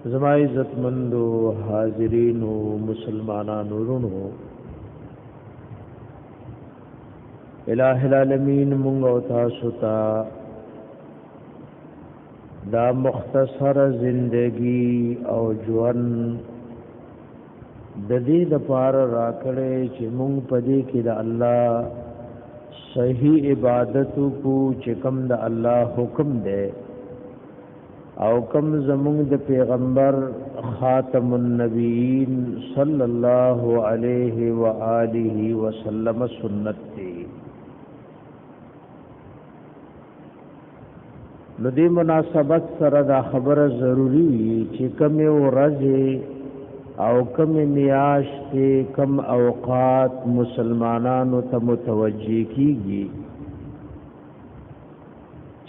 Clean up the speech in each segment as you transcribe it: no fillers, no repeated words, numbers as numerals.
زما عزتمندو حاضرینو مسلمانانو ورونو الہ العالمین مونږ او تاسو ته دا مختصر زندگی او ژوند د دې د پار راکړې چې مونږ پدې کې د الله صحیح عبادت کو چې کوم د الله حکم دی او کوم زمونږ د پیغمبر خاتم النبیین صلی الله علیه و آله وسلم سنت دی. نو دې مناسبت سره دا خبره ضروری چې کوم ورځ او کوم میاشتې کوم اوقات مسلمانانو ته متوجي کیږي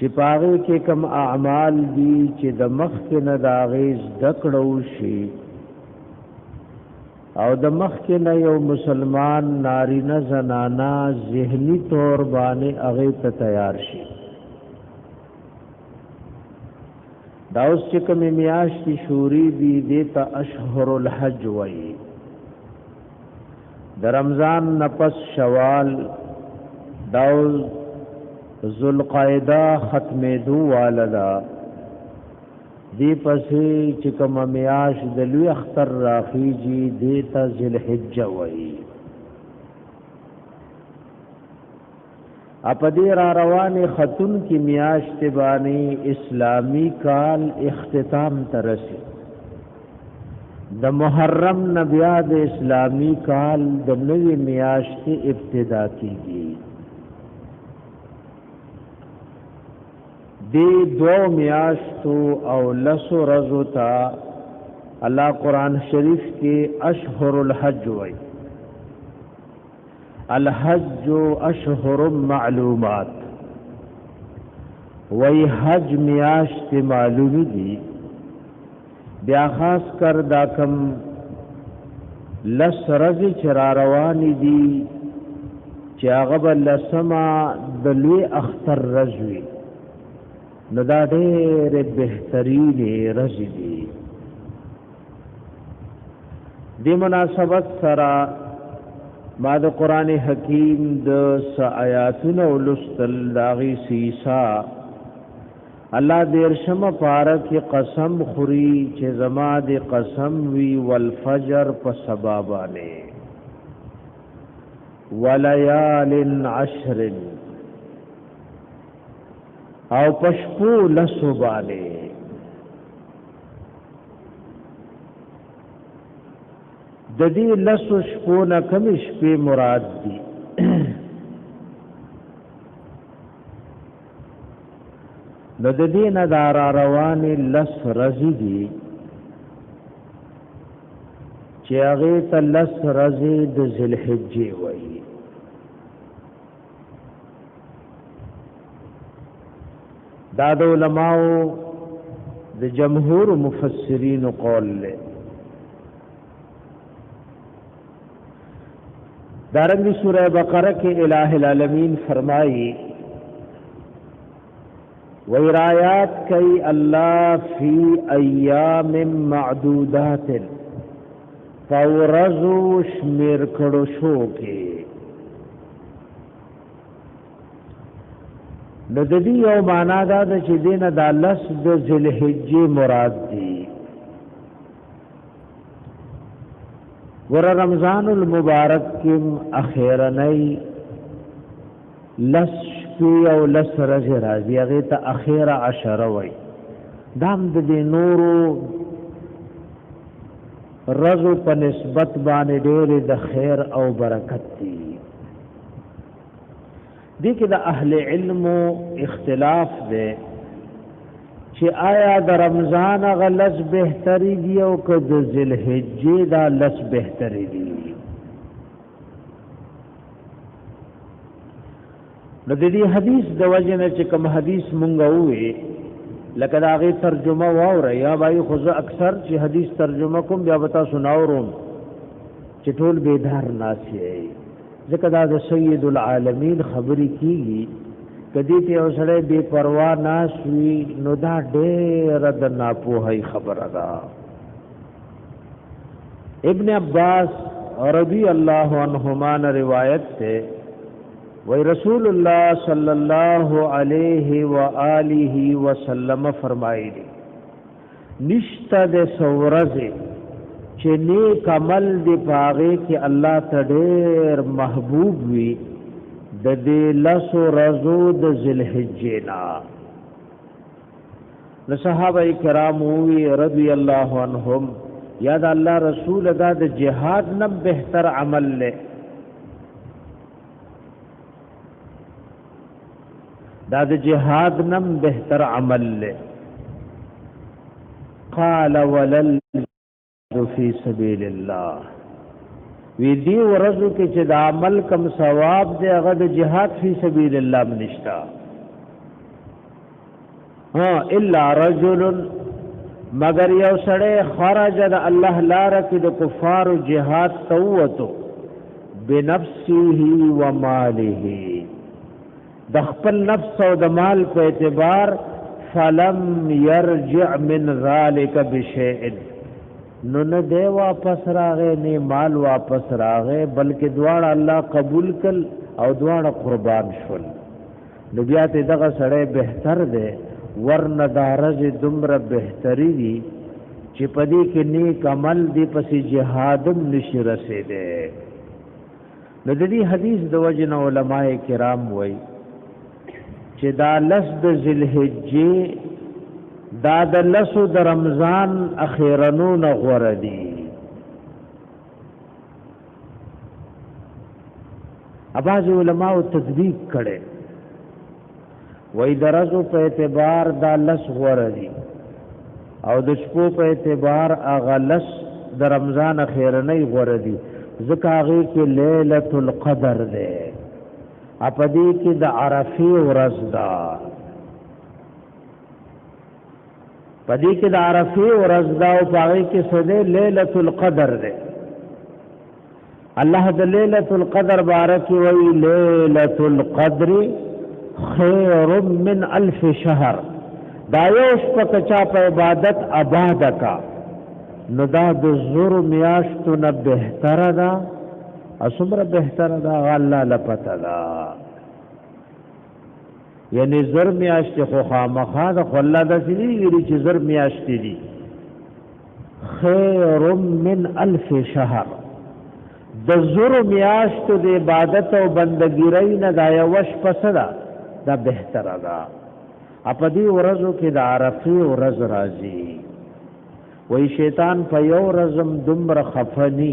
چې پاره کې کوم اعمال دي چې د مخ کې نه داغیز دکړو شي او د مخ کې نه یو مسلمان نارینه زنانا ذهني طور باندې هغه ته تیار شي. دا اوس چې کوم میاشتې شوري دي دیتا اشهر الحج وایي. د رمضان نفس شوال دا ذوالقعده ختمې دو والدا دی پسې چې کوم میاشت د لوی اختر راخیږي دیتا ذل حجه وایي. اپدی را روان خاتون کی میاشت بانی اسلامی کال اختتام ترسی د محرم نبیا د اسلامی کال د نوی میاشت ابتدا کیږي. دی دو میاشتو او لسو رزو تا اللہ قرآن شریف کے اشہر الحج وئی. الحج اشهر معلومات وی حج میاشت معلومی دی. بیا خاص کر دا کم لس رزی چرا روانی دی چی اغب لسما دلوی اختر رزوی نو دا دیر بہترین رزی دی. دی مناسبت سرا ما د قران حکیم د آیاتونو ولستل داغي سیسا الله دیر شم پارک قسم خوري چې زما د قسم وی والفجر په سبابانه وليال عشر او پشپو لسبانه. د دې لسو شپو نه کم شپې مراد دي. نو د دې نه دار روان لس رزي دي چې هغه ته لس رزي د ذل حجې وایي. دا د علماو د جمهور مفسرین قول له دارنگی سورہ بقرہ کے الہ العالمین فرمائی وَإِرَایَاتْ کئی اللہ فی ایام معدودات فورزو شمیر کڑو شو کے. نددی یو مانا دا دا چی دین دا لس دا ذل حجی مراد دی. ور رمضان المبارک کم اخیرنی لس شپی او لس رز رازی اغیتا اخیر عشر وی. دام دی نورو رزو پا نسبت بانی دیر د خیر او برکت دی. دی که دا اہل علم اختلاف دے چې آیا د رمضان غلس بهتري دی او که د ذل حجې دا لس بهتري دی. نو د دې حدیث د وجه نه چې کوم حدیث مونږ وې لکه دا غي ترجمه واوره یا بای خو اکثر چې حدیث ترجمه کوم بیا وتا سناوروم چې ټول بیدار ناسي ځکه دا د سید العالمین خبرې کیږي کدی ته اوسړې بے پروا ناس وی نو دا ډېر د ناپوهي خبره ده. ابن عباس رضی اللہ عنہما نے روایت تے وی رسول اللہ صلی اللہ علیہ وآلہ وسلم فرمائی دی نشتا دے سورزے چه نیک عمل دی پاغے کی اللہ تا دیر محبوب وی د دې لسو رزو د ذوالحجینا نو صحابه کرام وی رضی الله عنهم یاد الله رسول دا د جهاد نم بهتر عمل له دا د جهاد نم بهتر عمل له قال ولل فی سبیل الله وی دی ورځو کې چې د عمل کم ثواب دی هغه د جهاد فی سبیل الله منشتا الا رجل مگر یو سړی خرج د الله لار کې د کفار جهاد توتو بنفسه و ماله د خپل نفس او د مال په اعتبار فلم يرجع من ذلك بشيء نو نه دی واپس راغې نه مال واپس راغې بلکې دواړه الله قبول کړ او دواړه قربان شول نو بیا ته دغه سړی بهتر دی ورنه دارز دومره بهتري دي چې پدې کې نیک عمل دی پسې جهادم نشي رسېده نو د دې حدیث د وجه علماء کرام وایي چې دا لس د ذوالحجې دا د لسو د رمضان اخیرنو نغور دی اباز علماء تدبیق کړي وای درزو په اعتبار دا لس غور دی او د شپو په اعتبار اغه لس د رمضان اخیرنی غور دی ځکه هغه کې ليله القدر ده اپدی کې د عرفه ورځ ده پدې کې د عرفه ورځ دا او پاره کې سده ليله القدر ده الله د ليله القدر بارک وی ليله القدر خير من 1000 شهر دا یو شپه چا په عبادت آباد کا نو دا د زور میاشتو نه بهتره ده اسمره بهتره ده الله لپته ده یعنی زر میاشت خو خامخا د خلا د سړي ویلي چې زر میاشت دي خیر من 1000 شهر د زر میاشت د عبادت او بندګۍ نه دا یو شپه دا بهتره ده اپدی ورځو کې د عرفه ورځ راځي وای شیطان په یو ورځم دمر خفنی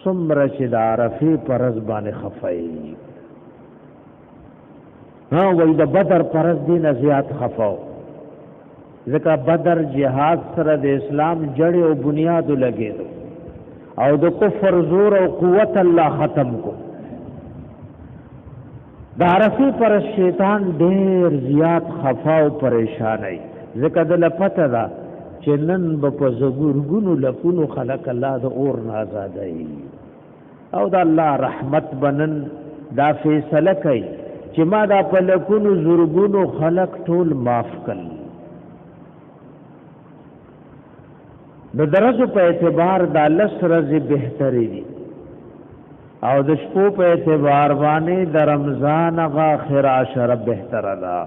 سمره چې د عرفه پرز باندې خفای وای د بدر پرز دین زیات خفاو ځکه بدر جهاد سره د اسلام جړې او بنیاد لګیدو او د کفر زور او قوت الله ختم کو د عرفه پر شیطان ډیر زیات خفاو پریشانای ځکه د لپته دا چې نن په زګورګونو لکونو خلق الله د اور نازادای او د الله رحمت بنن دا فیصله کوي چې ما دا په لکونو زورګونو خلق ټول معاف کړ د درجو په اعتبار د لسرز بهتري دي او د شپو په اعتبار باندې د رمضان غا اخر عشر بهتر ده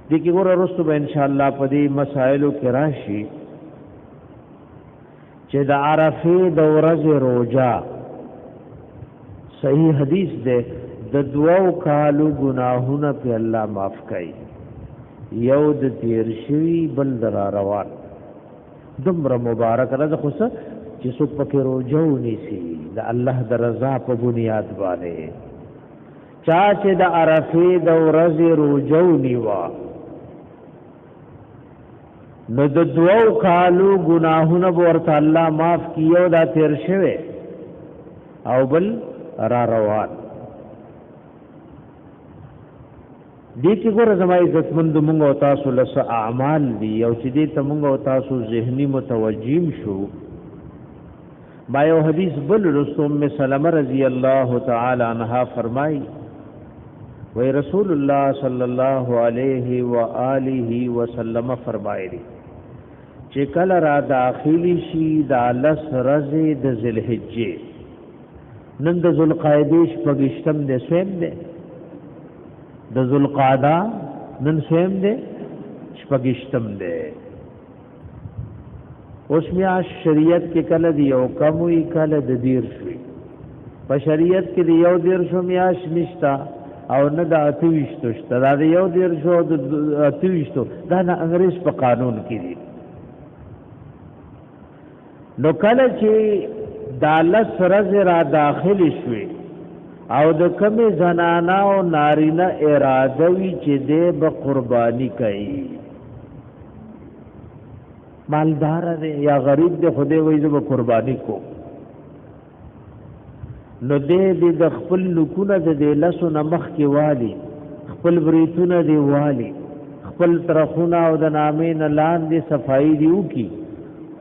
دي کې ګوره رسو به ان شاء الله په دې مسائلو کې راشي چې د عرفه د ورځې روزه صحیح حدیث ده د دوو کالو گناهونه په الله معاف کوي یو د تیر شوی بل در روان دمر مبارک رضا خو چې څوک پکې روزه ونیسي د الله د رضا په بنیاد باندې چا چې د عرفه د ورځې روزه ونیوا نو د دوو کالو گناهونه ورته الله معاف کیو دا تیر شوی او بل را روان دې کې ګوره زما عزتمند مونږ او تاسو له اعمال دي او چې دې ته مونږ او تاسو ذهني متوجیم شو ما یو حدیث بل رسول ام سلمہ رضی الله تعالی عنها فرمای وی رسول الله صلی الله علیه و آله وسلم فرمایلی چې کله را داخلي شي دا لس ورځې د ذوالحجې نن د ذوالقعدې شپږشتم دی سویم دی د ذوالقعده نن سویم دی شپږشتم دی اوس میاشت شریعت کې کله دی یو کم وي کله د 10 وي په شریعت کې دی یو 10 میاشت نشتا او نه د 28 شته دا د یو 10 او د 28 دا نه انګریز په قانون کې دی نو کله چې دالت سرز را داخل شوي او د کمی زنانا او نارینه اراده وی چې دې به قربانی کوي مالدار دی یا غریب دی خدای وایي زه به قربانی کو نو دې د خپل لکونه د لسو نمخ کې والی خپل بریتونه دی والی خپل ترخونه او د نامې نه لاندې صفائی دیو کی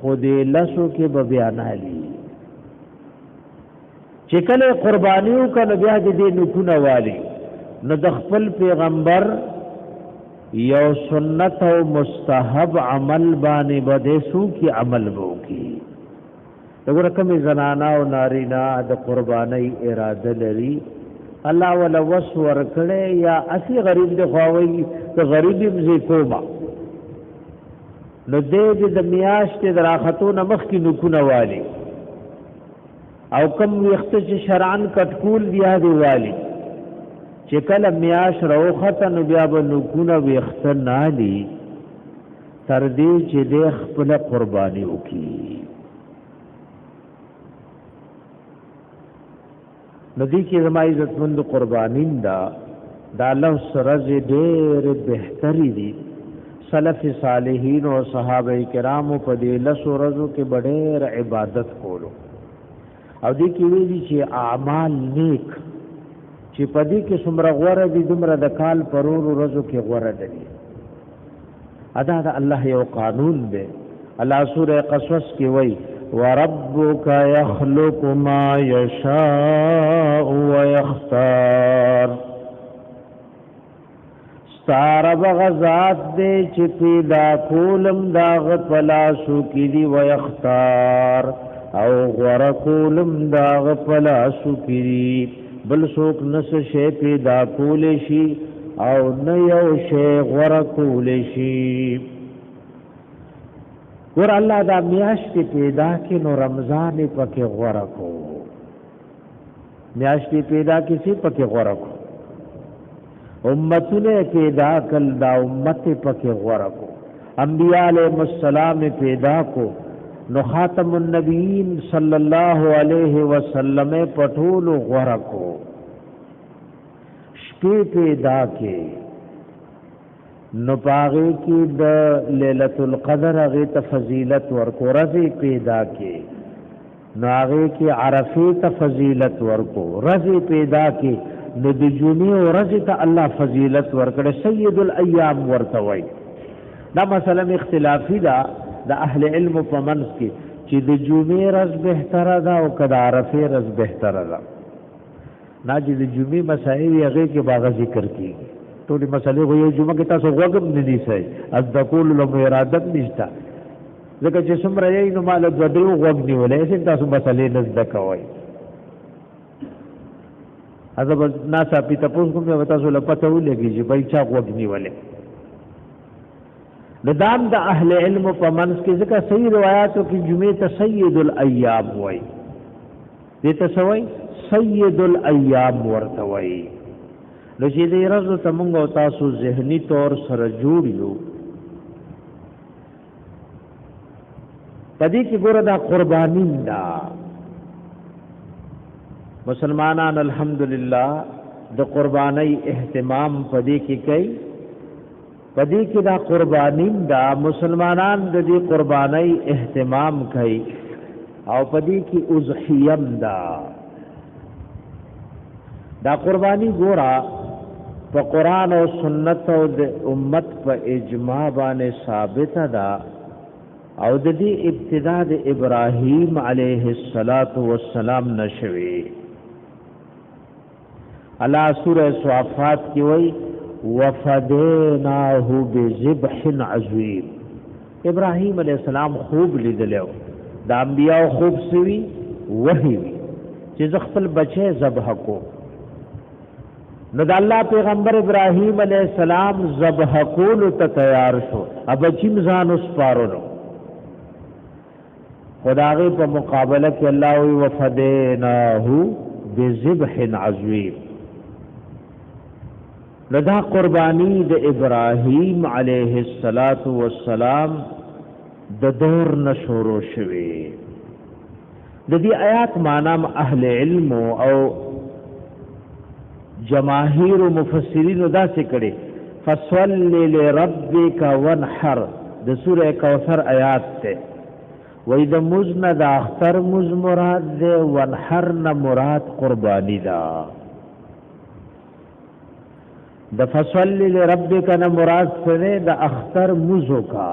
خدای لسو کې به بیان علی چې کله قربانیو کله بیا دې لکونه والی نو د خپل پیغمبر یو سنت او مستحب عمل باندې بده سو کی عمل وو کی دغه کوم زنانا او نارینا د قربانی اراده لري الله ولا وس ور کړي یا اسی غریب د خواوي ته غریب زی کوما نو دې د میاشتې دراختو نمخ کی نکونه والی او کم وخت چې شرعن کټکول بیا دی والی چې کله میاش روخته نو بیا به نکونه وخت نه دی تر دې چې د خپل قرباني وکي ندی کې زما عزتمند قربانین دا الله سره ډېر بهتري دي سلف صالحین او صحابه کرامو په دې لسورزو کې ډېر عبادت کولو او دې کې ویلي چې اعمال نیک چې پدې کې څومره غوړه دي دومره د کال پرور ورځو کې غوړه دي ادا دا الله یو قانون دی الله سوره قصص کې وایي وربک یخلق ما یشاء ویختار ستاره بغزاد دې چې پیدا کولم دا غپلاسو کې دی ویختار او غره کولم دا غپلاسو کې دی بل څوک نس شی پیدا کول شي او نه یو شی غره کول شي ور الله دا میاشت پیدا کې نو رمضان پکې غره کو میاشت پیدا کې سی پکې غره کو امتونه پیدا کل دا امت پکې غره کو انبیاء علیهم السلام پیدا کو نو خاتم النبیین صلی الله علیه وسلم پټول غره کو شپې پیدا کې نو پاغه کې د ليله القدر هغه ته فضیلت ورکو رضی پیدا کې نو هغه کې عرفه ته فضیلت ورکو رضی پیدا کې نو د جمعې ورځ ته الله فضیلت ورکړي سید الایام ورته وای دا مثلا اختلافي دا د اهل علم په منځ کې چې د جمعې ورځ بهتره ده او کله عرفه ورځ بهتره ده ناجی د جمعې مسائل هغه کې باغ ذکر کیږي ټولې مسلې خو یو جمعه کې تاسو وګم نه دي صحیح از د کول له ارادت نشته ځکه چې څومره یې نو مال د دوی وګ نیولې چې تاسو مسلې نه زده کوئ ازب ناسا پی تاسو کوم یو تاسو له پته ولګي چې بای چا وګ نیولې ندام د اهل علم په منځ کې ځکه صحیح روایتو کې جمعه ته سید الایام وای دې ته سوای سید الایام ورته وای نو چې دې ورځ ته موږ او تاسو ذهني طور سره جوړ یو پدې کې ګوره دا قرباني دا مسلمانان الحمدلله د قرباني اهتمام پدې کې کوي پدې کې دا قرباني دا مسلمانان د دې قرباني اهتمام کوي او پدې کې اضحیه دا قرباني ګوره په قران او سنت او د امت په اجماع باندې ثابت ده او د دې ابتدا د ابراهیم علیه السلام نشوي الله سوره صافات کې وایي وفدیناه بذبح عظیم ابراهیم علیہ السلام خوب لیدلو د انبیاء خوب سوي وحی وی چې خپل بچي ذبح کو نو د الله پیغمبر ابراهیم علیہ السلام ذبح کول ته تیار شو اب چیم ځان اوس پارولو خدای په مقابله کې الله وی وفدیناه بذبح عظیم لدا قربانی د ابراهیم علیه السلام د دور نشورو شوی د دې آیات معنی اهل علم او جماهیر و مفسرین دا سے کڑے فصلی لربک وانحر د سورہ کوثر آیات تے وی د مزن دا اختر مز مراد دے وانحر نا مراد قربانی دا د فصلی لربک نا مراد سنے دا اختر مزو کا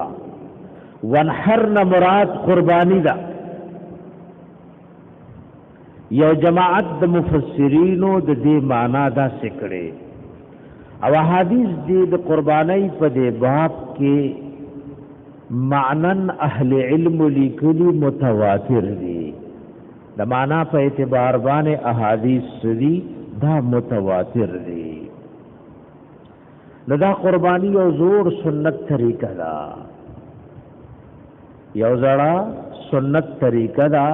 وانحر نا مراد قربانی دا یو جماعت د مفسرینو د دې معنا دا سکړي او حدیث دې د قربانۍ په دې باب کې معنن اهل علم لیکلي متواتر دي د معنا په اعتبار باندې احادیث دي دا متواتر دي نو دا قربانی یو زور سنت طریقه دا یو زړه سنت طریقه دا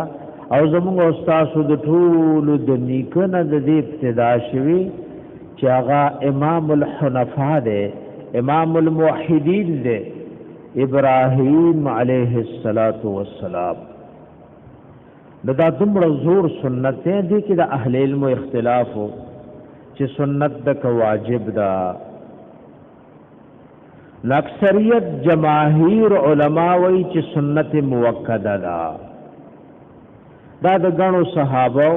او زموږ استاد د ټول د نیکنه د دې ابتدا شوی چې هغه امام الحنفاء دی امام الموحدین دی ابراهیم علیه السلام دا دومره زور سنت دی چې د اهل علم اختلاف چې سنت د واجب دا اکثریت جماهیر علما وی چې سنت موکده دا دا د غنو صحابه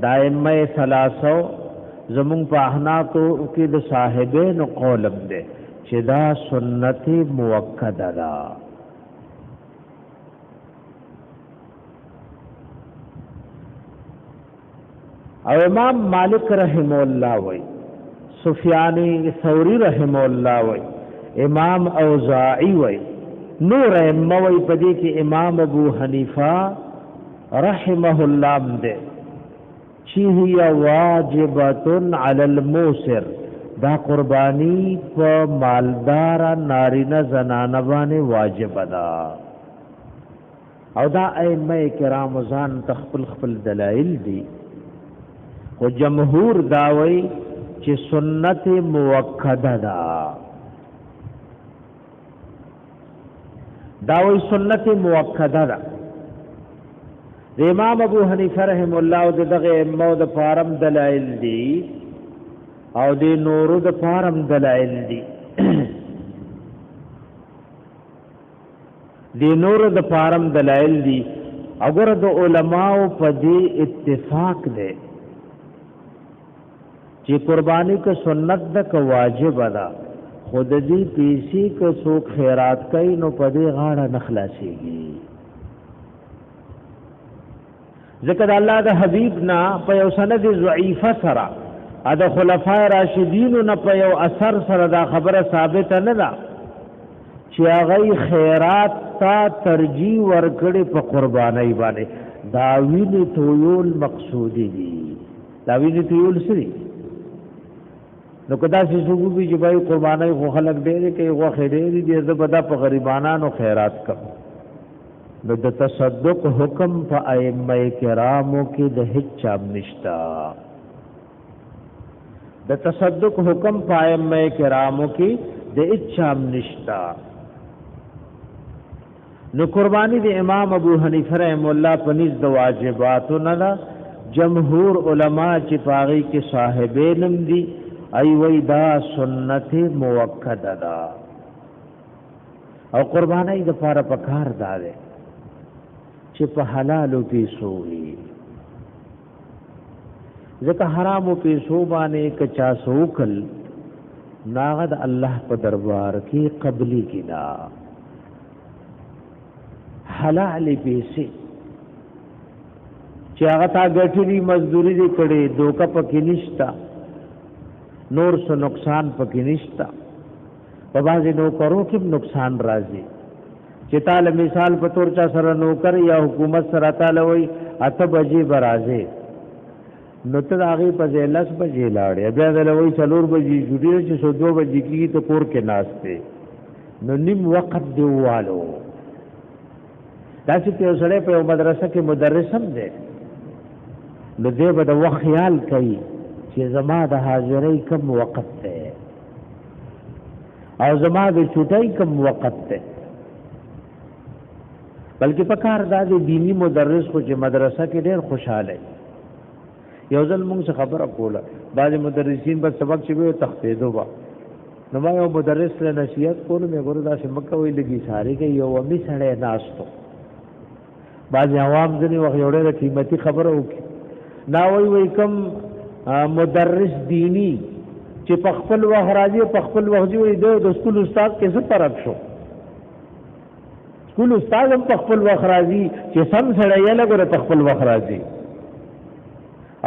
دائمه ثلاثه زمون په احنافو کې د صاحبین قولم ده چې دا سنت موکده ده او امام مالک رحم الله وای سفیانی ثوری رحم الله وای امام اوزاعی وای نور ائمه وای په دې کې امام ابو حنیفه رحمه الله دے چی هي واجبتن علی الموسر دا قربانی په مالدار نارینه زنانه باندې واجب ده او دا ائمه کرام ځان تخپل خپل دلائل دي او جمهور داوي چې سنت موکده ده داوي سنت موکده ده د امام ابو حنیفه رحم الله د دغه امو د فارم دلائل دي او د نورو د فارم دلائل دي د نورو د فارم دلائل دي اگر د علماو په دې اتفاق ده چې قربانی که سنت ده که واجب ده خود دې پیسې که څوک خیرات کوي نو په دې غاړه نخلاصيږي ذکر الله د حبیب نا په یو سند ضعیفه سره د خلفای راشدین نه په یو اثر سره دا خبره ثابت نه ده چې هغه خیرات تا ترجیح ورکړي په قربانای باندې دا ویلی تویول مقصودی دي دا ویلی تویول سری نو کدا چې سوګو چې بای قربانای خو خلق ډېر کوي خو خیر دي د بدا په غریبانو خیرات کوي نو د تصدق حکم په ائمه کرامو کې د هیڅ چاب نشتا د تصدق حکم په ائمه کرامو کې د هیڅ چاب نشتا نو قربانی د امام ابو حنیفه رحم الله په نس د واجباتو نه جمهور علما چې پاغي کې صاحبینم دي ای وی دا سنت موکده ده او قربانی د پاره پکار ده چې په حلالو پیسو وي ځکه حرامو پیسو باندې کچا سوکل ناغد الله په دربار کې قبلي کیدا حلال پیسې چې هغه تا ګټلي مزدوري دې کړي دوکا پکې نشتا نور څه نقصان پکې نشتا په بازي نو کرو کې نقصان راځي چې تعالی مثال په تور چا سره نوکر یا حکومت سره تعالی وای اته بجې برازه نو ته هغه په 10 بجې لاړې بیا دلوي 4 بجې جوړې چې 2 بجې کېږي ته کور کې ناشته نو نیم وخت دیوالو دا چې یو سره په مدرسه کې مدرس هم دی نو دې به د وخت خیال کوي چې زما د حاضرۍ کم وخت دی او زما د چټای کم وخت دی بلکې په کار دا دی دینی مدرس خو چې مدرسه کې ډېر خوشاله یو ځل موږ خبره کوله بعض مدرسین به سبق چې وي تختیدو با نو ما یو مدرس له نصیحت کولو مې ګورو دا چې مکه وی لګي ساري کې یو امي سره ناشتو بعض عوام ځنی وخت یو ډېر قیمتي خبره وکي نا وی کم مدرس دینی چې په خپل وخت راځي په خپل وخت وي د سکول استاد کې څه فرق شو سکول استاد هم په خپل وخت راځي چې سم سره یې لګره په خپل وخت راځي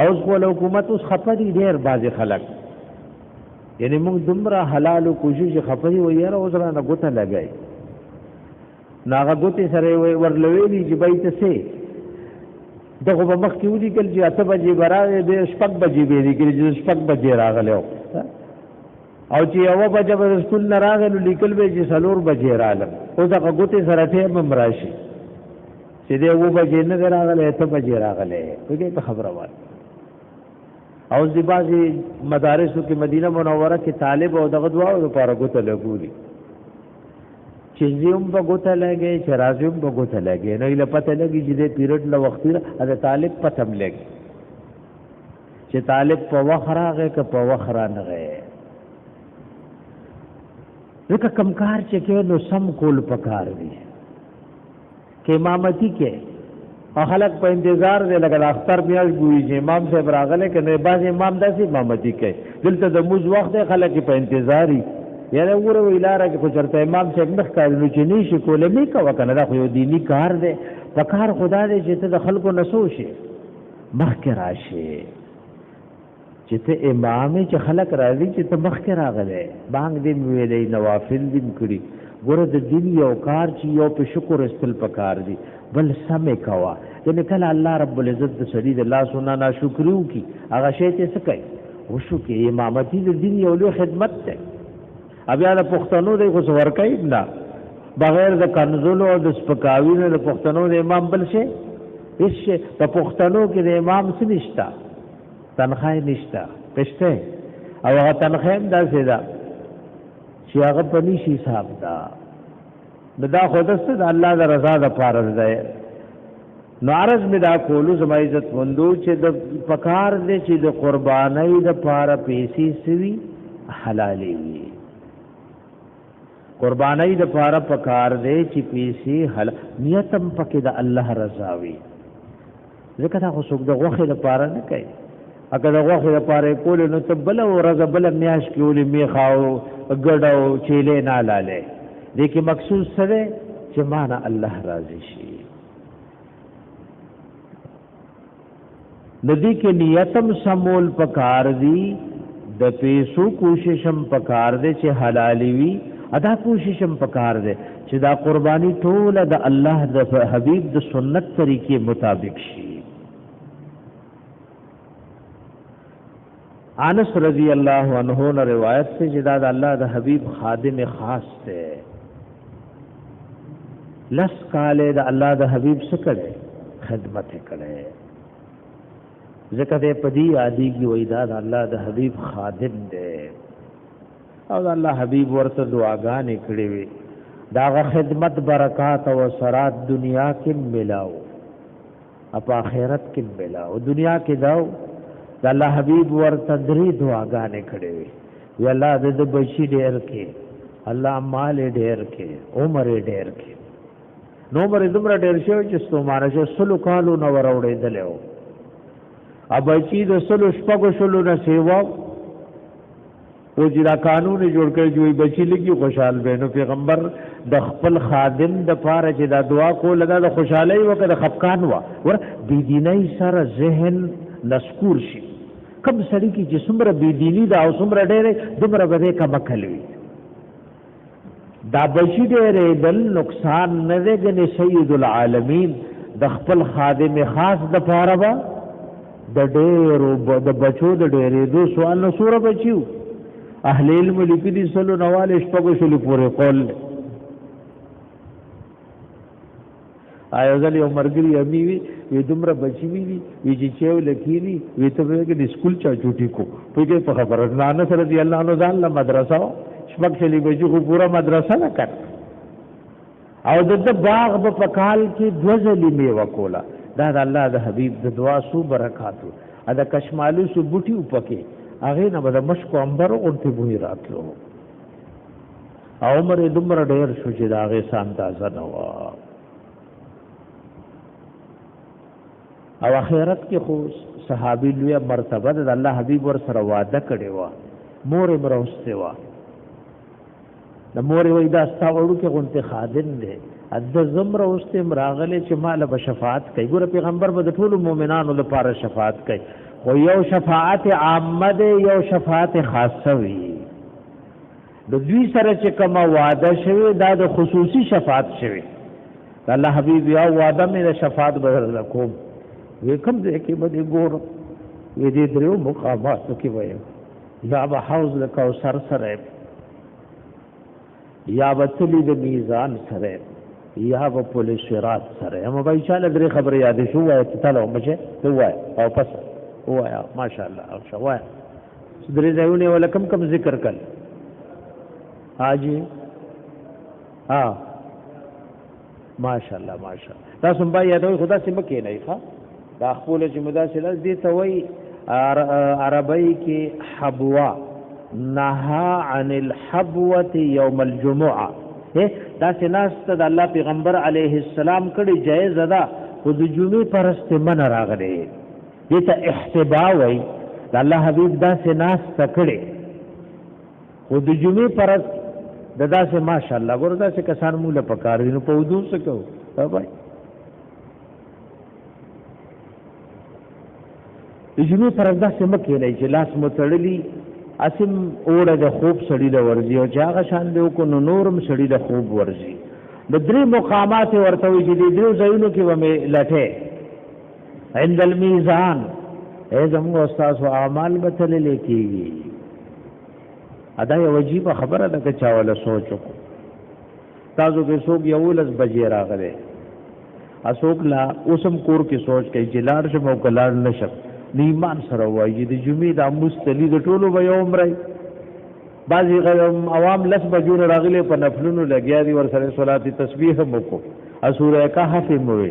او خپل حکومت اوس خپدي ډېر باز خلک یعنی موږ دومره حلال او کوشش خپدي و یاره اوس را نه ګوته لګای ناغه ګوته سره ورلوي چې بای ته سي دغه په مخ کې ودی کل چې 8 بجې براغه د شپږ بجې به دي چې شپږ بجې راغله او چې یو بجې به سکول نه راغلو لیکل به چې 4 بجې راغله اوس دغه ګوته سره ته ممراشي چې دی و بجې نه راغله 8 بجې راغله دغه په خبره وای او د بعضی مدارسو کې مدینه منوره کې طالب او دغه دعاو لپاره ګوته لګولي چې زیوم په ګوته لګي چې راځوم په ګوته لګي نو له پته لګي چې د پیریډ له وخت د طالب پتم لګي چې طالب په وخت راغی که په وخت رانغی ځکه کمکار چې کې نو سم کول پکار دي کې امامتي کې خلق په انتظار دی لکه اختر میاش ګوي چې امام صاحب راغله کنه باز امام داسې امامتي کوي دلته د موز وخت خلک په انتظاري یاره وګوره ویلاره کې خو چرته امام صاحب مخ کارلو چې نشي کوله می کا وکنه دا خو یو دینی کار دی په کار خدا دې چې ته د خلکو نسو شي مخ کې راشي چې ته امام چې خلک راځي چې ته مخ کې راغله بانګ دې ویلې نوافل دې کړی ګوره د دین یو کار چې یو په شکر استل پکار دی بل سمې کوا یعنی کله الله رب العزت د سړي د الله سنا ناشکریو کی هغه شی ته څه کوي وشو کې امامتي د دین یو لوی خدمت ده بیا د پښتنو د خو ور کوي نه بغیر د کنزلو او د سپکاوي نه د پښتنو د امام بل شي هیڅ په پښتنو کې د امام څه نشتا تنخواه نشتا پښته او هغه تنخواه هم داسې ده چې هغه په نشي حساب ده دا خودسته د الله د رضا د پاره ده نو عرض می دا کولو زما عزت مندو چې د پکار دې چې د قربانۍ د پاره پیسې سوي حلالي وي قربانۍ د پاره پکار دې چې پیسې حل نیتم پکې د الله رضا وي ځکه دا خو څوک د غوخه د پاره نه کوي اګه د غوخه د پاره کول نو ته بل او رضا بل میاش کېولې می خاو ګډو چيله نه لاله دې کې مقصود سره چې معنا الله راضي شي ندی کې نیتم سمول پکار دی د پیسو کوششم پکار دی چې حلالي وي ادا کوششم پکار دی چې دا قرباني ټول د الله د حبيب د سنت طریقې مطابق شي انس رضی الله عنه نے روایت سے چې دا د الله د حبيب خادم خاص ته لس کاله د الله د حبيب څخه خدمت کړي ذکر پدی عادی کی وېدا د الله د حبيب خادم دی او د الله حبيب ورته دعاګانې کړې وي دا خدمت برکات او سرات دنیا کې ملاو اپ آخرت کې ملاو دنیا کې داو د الله حبيب ورته درې دعاګانې کړې وي یا الله د بچی ډېر کې الله مال ډېر کې عمر ډېر کې نو عمر دومره ډېر شو چې ستومانه شو سلو کالو نو وروړې دلو اب چی د سلو شپږو شلو نه سیوا او چې دا قانون جوړ کړي چې بچی لګي خوشحال بینو پیغمبر د خپل خادم د پاره چې دا دعا کول دا د خوشحالي وکړه خفقان وا ور بی دیني سره ذهن نسکور شي کم سړی کی چې څومره بی دیني دا او څومره ډېر دومره به کا مخلوي دا بچی ډېرې دل نقصان نه دی ګنې سید العالمین د خپل خادم خاص د پاره به د ډېرو د بچو د ډېرېدو سوال نه سوره بچیو اهل علم لیکلي سلو نوال شپږو شلو پورې قول آیا ځل یو مرګري امی وی دومره بچی وی چې چېو لکېني وی ته وایې د سکول چا چوټي کو پوهېږئ په خبره انس رضي الله عنه ځان له مدرسه شپږ شلي بچي خو پوره مدرسه نه کړ او د باغ په کال کې 2 ځلې میوه کوله دا د الله د حبیب د دعا سو برکاتو ا د کشمالو سو بوټي وپکې هغه نه به د مشکو انبر اونته بوی راتلو او عمر دومره ډېر شو چې دا هغه سان تازه نه و او اخرت کې خو صحابي لوی مرتبه د الله حبیب ور سره وعده کړی و مور مروسته و د مور وې دا ستاوړو کې غونته خادم دی د زمره اوسته مراغله چې مال به شفاعت کوي ګور پیغمبر به د ټول مؤمنانو لپاره شفاعت کوي او یو شفاعت عامه ده یو شفاعت خاصه وي د دوی سره چې کوم وعده شوی دا د خصوصي شفاعت شوی الله حبیب یا وعده مې د شفاعت بدل کوم وکم دې کې به ګور وې دې درو مقامات کې وایي یا به حوض د کوثر سره یا وتلی د میزان سره یا په پولیس صراط سره هم به ان شاء الله درې خبره یاد شو وای ته له مچه ته وای او پس وای ماشاءالله او شوای درې ځایونه ولکم کم ذکر کړ حاجی ها ماشاءالله تاسو به یادوي خدا سم کې نه ښه دا خپل چې مداسله دي ته وای عربی کې حبوا نها عن الحبوه يوم الجمعه دا سناست د الله پیغمبر علیه السلام کړي جایز ده خو د جمعې پرست من راغلي دې ته احتبا وای د الله حبیب دا سناست کړي خو د جمعې پرست د داسې ماشاءالله ګور داسې کسان مولا پکار دي نو په ودو سکو بای د جمعې پرست داسې مکه نه چې لاس متړلی اسم اوړه د خوب سړی د ورزي او چاغه شان دی کو نو نورم سړی د خوب ورزي د درې مقامات ورته وي چې د درو ځایونو کې ومه لټه عند الميزان ای زموږ استاد او اعمال بتل لیکي ادا یو عجیب خبره ده چې چاوله سوچو تاسو کې څوک یو لس بجې راغله اسوک لا اوسم کور کې سوچ کوي چې لاړ شم او کلاړ نشم ایمان سره وایي د جمعې د مستلی د ټولو به یو عمره بعضی عوام لس بجو راغلي په نفلونو لګیا دي ور سره صلات تسبیح هم وکړو سوره کهف موي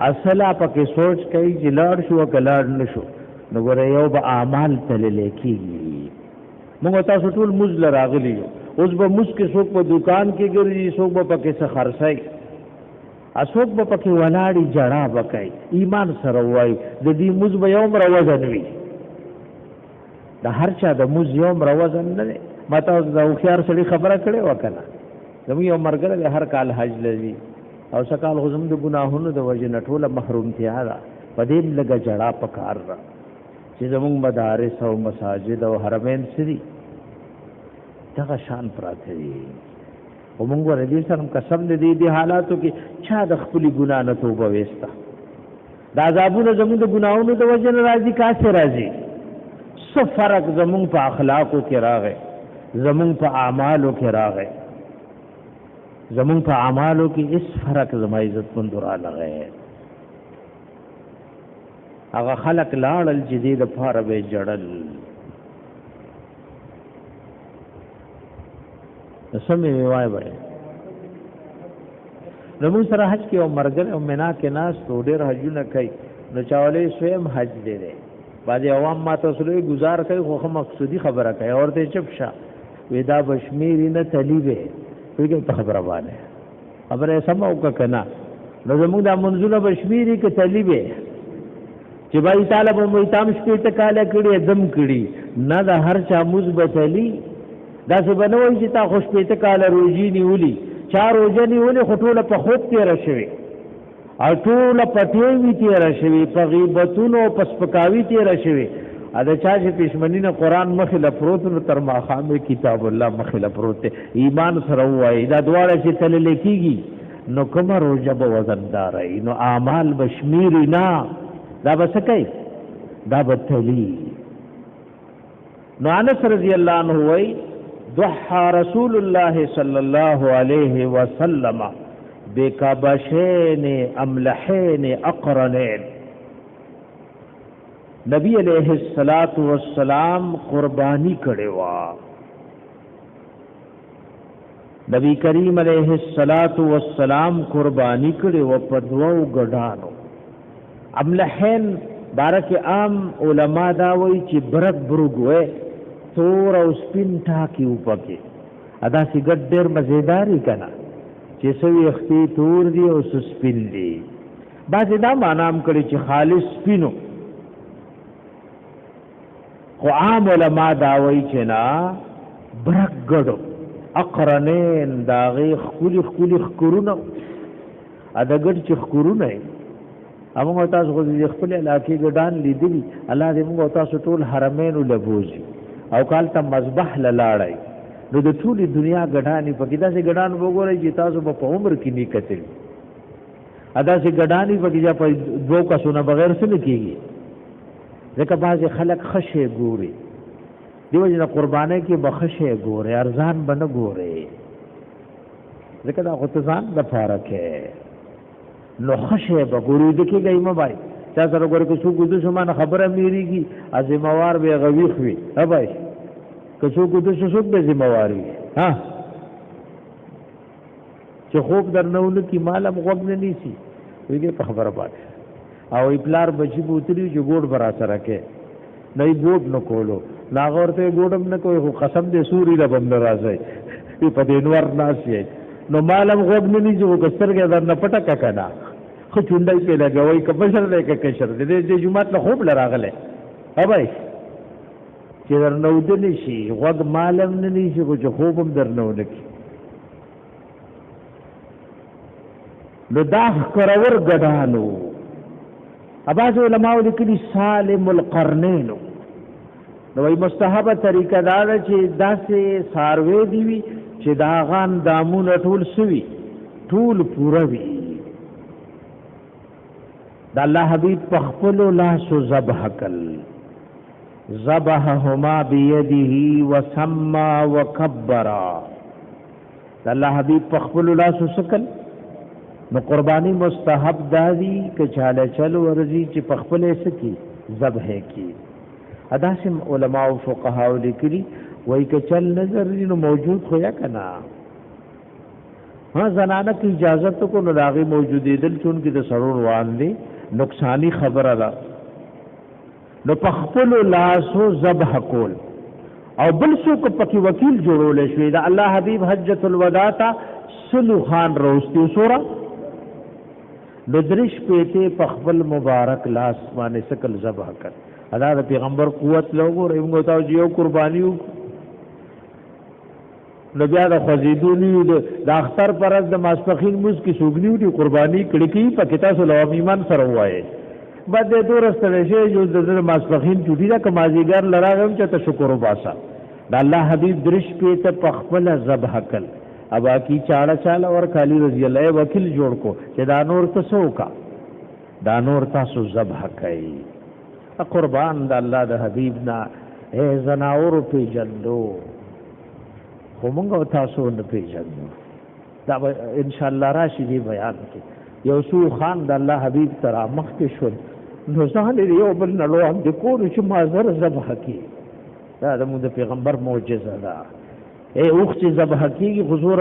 اصله پکې سوچ کوي چې لاړ شو کلاړ نشو نو ګره یو به اعمال تل لیکيږي موږ تاسو ټول مزل راغلي اوس به مسکه څوک په دکان کې ګرځي څوک به پکې څه خرڅای اسوک به پکې ولاړی جړه وکای ایمان سره وای د دې مز به یوم روزن وي د هر چا د مز یوم روزن نه ماته د خيار سړي خبره کړي وکنه زمو یو مرګره هر کال حج لذي او سکال غزم د ګناهونو د وجه نټوله محرومتیا ده په دې لګه جړه پکار را چې زموږ مدارس او مساجد او حرمین سری دغه شان پراته دي او موږ ورته سره قسم دې حالاتو کې چا د خپل ګنا نه توبه وستا دا عذابونه زموږ د ګناونو د وجه راځي کاسه راځي څه فرق زموږ په اخلاقو کې راغی زموږ په اعمالو کې راغی زموږ په اعمالو کې اس فرق زما عزت مند را لغی هغه خلق لاړل جديد فار به جړل سمې وای وای نو سره حج کې او مرګ او مینا کې ناس ډېر حجونه کوي نو چاولې سویم حج دی بعض عوام ما ته سره گزار کوي خو مقصودی خبره کوي اور ته چپ شه ودا بشمیری نه تلیبه ویګه په خبره باندې خبره سمو کنه نو زموږ د منځونه بشمیری کې تلیبه چې بای تعالی په مېتام شپې ته کاله کړي دم کړي نه د هر چا مثبتلی دا څه بنوي چې تا خوش پېته کاله روزي نیولي چا روزه نیولي خټوله په خود تیر شوی او ټوله پټوي تیر شوی په غیبتونو پسپکاوي تیر شوی ادا چا چې پښمنی نه قران مخله پروت نو تر ماخامه کتاب الله مخله پروت ایمان سره وای دا دواړه چې تل لیکيږي نو کوم روزه به وزندار نو اعمال بشمیری نه دا بس کوي دا بتلی نو انس رضی الله عنه وای ضحى رسول الله صلى الله عليه وسلم بكبشين املحين اقرنين نبی علیہ الصلات والسلام قربانی کړي وا نبی کریم علیہ الصلات والسلام قربانی کړي و په دوو غډانو املحین بارک عام علما دا وایي چې برګ برګ وې تور او سپین ټاکی وپکې ادا سی ګډ ډېر مزیداری کنا چې سوي اختی تور دی او سپین دی باز دا معنام کړي چې خالص سپینو خو عام علما داوی چې نا برګ ګډو اقرنین داغي خولي خکرونه ادا ګډ چې خکرونه هغه تاسو خو دې خپل علاقې ګډان لیدلی الله دې موږ تاسو ټول حرمین لبوزي او کال ته مذبح لاړای نو د ټولي دنیا ګډانی په کې داسې ګډان وګورئ چې تاسو په عمر کې نه کتل ادا سي ګډانی په کې په دوه کسونه بغیر څه کېږي ځکه بعض خلک خشه ګوري دیو جن قربانه کې بخشه ګوري ارزان بنه ګوري ځکه دا غتزان د فارکه نو خشه بګوري د کې گئی مبای چا سره ګوري کو څو ګدو سمان خبره میریږي ازموار به غویخ وي هبای که څو ګدو څو به ذمہواری ها چې خوب درنونه کی مالم غوب نه نیسی ویګه په خبره پاتې او ایپلار بچی بوتری جو ګوډ برا سره کې نه ګوډ نو کولو لاغورته ګوډم نه کوي خو قسم دې سوري لا بند راځي په دینور ناشي نو مالم غوب نه نیږي او کسترګه در نه پټه کنا خو چونډای په لګوي کبشر دې کې کشر دې جمعه له خوب لراغله ها بھائی چې در نو دې نشي غوږ مالم نه نیږي خو خوبم در نو نکی نو داخ کرور غډانو اباظ علماء لیکلي سالم القرنین نو ای مستحبه طریقه دا چې داسې ساروي دی وي چې داغان دامون ټول سوي ټول پوره وي د الله حبیب پخپل لاس ذبح کل ذبحهما بيده وسمى وكبر د الله حبیب پخپل لاس سکل نو قربانی مستحب دادی که چاله چل ورزی چې پخپل سکی ذبح کی ادا سم علماء او فقها لیکلي وای که چل نظر نو موجود خو یا کنا ها زنانه کی اجازه کو نو داغي موجودې دل چون کې د سرور وان دي نقصانی خبره ده نو پخپل لاسو ذبح کول او بل څوک پکې وکیل جوړول شوی دا الله حبیب حجۃ الوداع تا سلو خان روستي سورہ بدرش پیته پخپل مبارک لاس باندې سکل ذبح کړ ادا د پیغمبر قوت لوګو رېمغو تاو جیو قربانیو نو بیا د خزیدونی د اختر پرز د ماسپخین موږ کی سوګنیو دی قربانی کړي کی په کتاب سره ایمان سره وایي بعد د دور سره شی جو د ماسپخین چوټی دا کمازیګر لراغم چې ته شکر وباسا د الله حبیب درش پیته پخپل ذبح کړ ابا کی چاړه چاله اور خالی رضی الله وکیل جوړ کو چې دا نور تاسو کا دا نور تاسو ذبح کړي قربان د الله د حبیب نا اے زناور په جندو خو مونږ تاسو نه پیژنو دا ان شاء الله راشي دی بیان کې یو سو خان د الله حبیب ترا مخ کې شو نو ځان یې یو بل نه لو هم د کور چې ما زر ذبح کی دا د پیغمبر معجزه ده اے اوخت ذبح کیږي حضور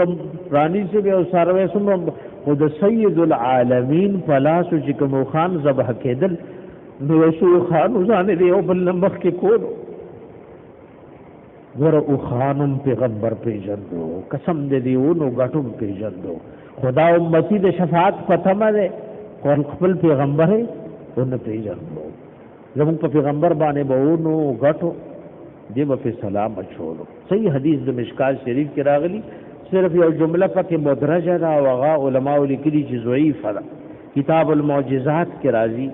رانی سے به او سروي سم خود سید العالمین فلاس چې کوم خان ذبح کېدل نو یو خان ځان یې یو بل مخ کې کول ور او خانم پیغمبر پیژندو قسم دې دیونو غټم پیژندو خدا امتی د شفاعت فتمه ده کول خپل پیغمبر او نه پیژندو زموږ په پیغمبر باندې بهونو غټو دی په سلام اچولو صحیح حدیث د مشکات شریف کې راغلی صرف یو جمله پکې مدرجه ده او هغه علماء لیکلي چې ضعیف ده کتاب المعجزات کې راځي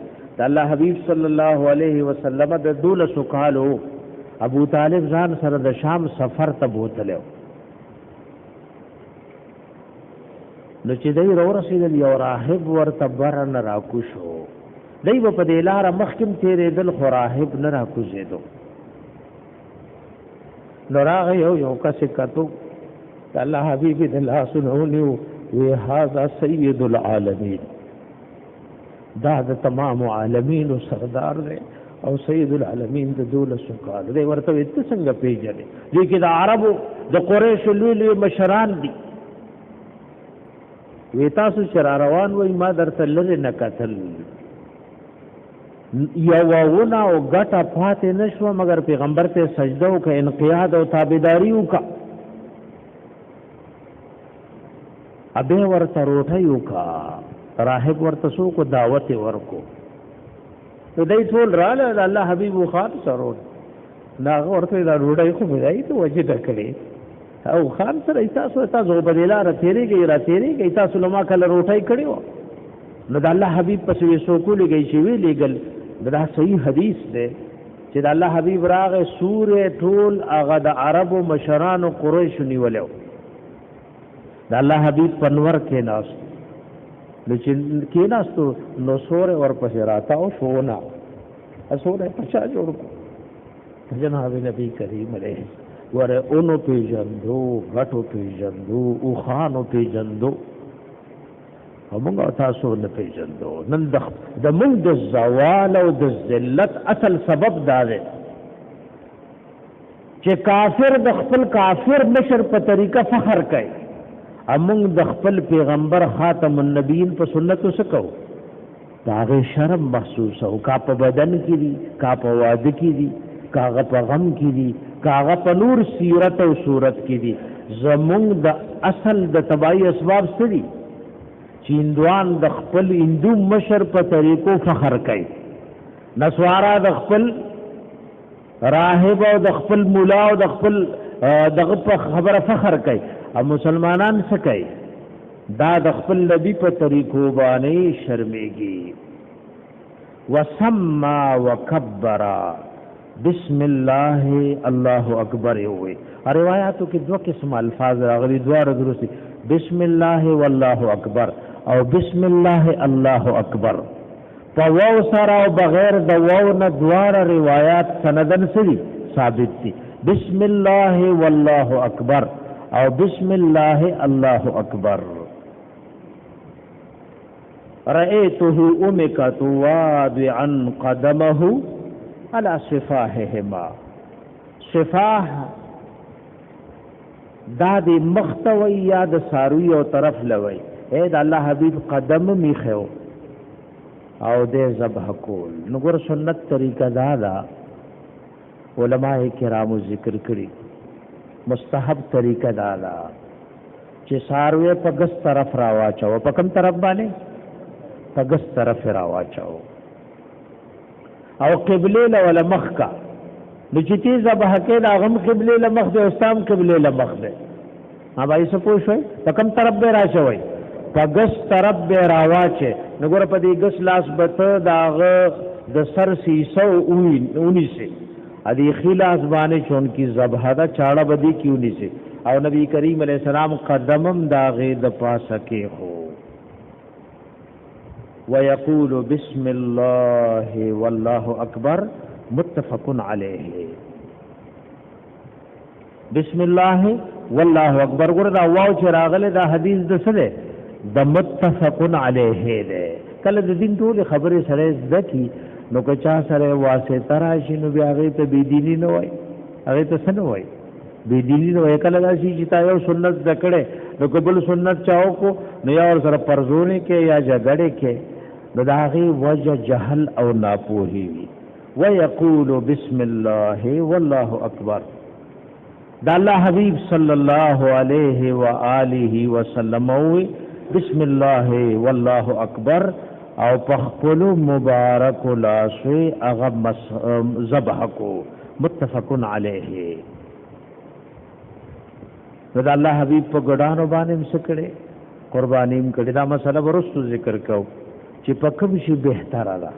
الله حبیب صلی الله علیه وسلم د 12 کالو ابو طالب ځان سره د شام سفر ته بوتلو نو چې دای ورسېدل یو راهب ورته برن راکوشو دای په دې لار مخکم تیرې دل خو راهب نه راکوزیدو نو راغ یو کس کتو الله حبیب د الله سنونی وی هذا سید العالمین دا د تمام عالمین سردار دی او سید العالمین د 12 کال دی ورته وت څنګه پیژنې دي کې د عربو د قریش لوی مشران دي وی تاسو شرا روان وای ما درته لری نه قتل یوونه او غټه پاتې نشو مگر پیغمبر ته سجده او ک انقیاد او تابعداري وکا ابه ورته روټي وکا راهب ورته سو کو دعوت ورکو نو دای ټول رااله الله حبیب خان سره ناغه ورته دا روټي خو مې ته وجه ډکړي او خان سره تاسو بدلا را تیریږي تاسو لما کله روټي کړیو نو د الله حبیب پس وسو کو لګی شي وی لګل دا صحیح حدیث ده چې د الله حبیب راغه سورې ټول هغه د عربو مشران او قریش نیولو د الله حبیب پنور کې ناس لکه کې ناس تو نو سورې ورپسې راتا او شونا اسوره پچا جوړ کو جناب نبی کریم علیه ور اونو پیجندو غټو پیجندو او خانو پیجندو همغه تاسو نه پیژندو نن د موږ د زوال او د ذلت اصل سبب دا دی چې کافر د خپل کافر مشر په طریقه فخر کوي امون د خپل پیغمبر خاتم النبیین په سنت وسکو داغه شرم محسوس او کا په بدن کې دي کا په واده کې دي کاغه په غم کې دي کاغه په نور سیرت او صورت کې دي زمون د اصل د تبعی اسباب سری چیندوان د خپل هندو مشر په طریقو فخر کوي نسوارا د خپل راهب او د خپل مولا او د خپل دغه په خبره فخر کوي او مسلمانان څه کوي دا د خپل نبی په طریقو باندې شرمېږي وسما وکبر بسم الله الله اکبر وي روایتو کې دوه قسم الفاظ راغلي دوه درسي بسم الله والله اکبر او بسم الله الله اکبر په واو سره او بغیر د واو نه دواره روایت سندن سری ثابت دي بسم الله والله اکبر او بسم الله الله اکبر رأيته امكت وادعا قدمه على صفاحهما صفاح دا دی مختوی یا د ساروی او طرف لوي اے د الله حبیب قدم میخو او دې ذبح کول نګور سنت طریقہ دا علماء کرامو ذکر کړي مستحب طریقہ دا چې ساروی په ګس طرف راواچو په کوم طرف باندې په ګس طرف راواچو او قبله له مخکا نو چې تی ذبح کې دا غم قبله له مخ دی او استام قبله له مخ دی ها بھائی څه پوښوي په کوم طرف به راشوي په ګس طرف به راواچه نګور په دې ګس لاس بته داغه د سر سیسو اونی سے ادي خلاص باندې چون کی ذبح دا چاړه بدی کیونی سے او نبی کریم علیہ السلام قدمم داغه د پاسه کې هو ويقول بسم الله والله اکبر متفق علیه بسم الله والله اکبر ګور دا واو چې راغله دا حدیث د څه ده د متفق علیه ده کله د دین ټول خبره سره ځکه نو که چا سره واسطه راشي نو بیا هغه ته بيدینی نه وای هغه ته څه نه وای بيدینی نه وای کله راشي چې تا یو سنت ذکره نو قبل سنت چاو کو نو یا ور سره پرزونه کې یا جګړه کې نو دا هغه وجه جهل او ناپوهی ويقول بسم الله والله اکبر دا الله حبیب صلی الله علیه و آله وسلم بسم الله والله اکبر او پخپل مبارک لاسوی اغب ذبح کو متفق علیه دا الله حبیب په ګډانو باندې مسکړي قربانیم کړي دا مسله ورستو ذکر کو چې په کوم شي بهتره ده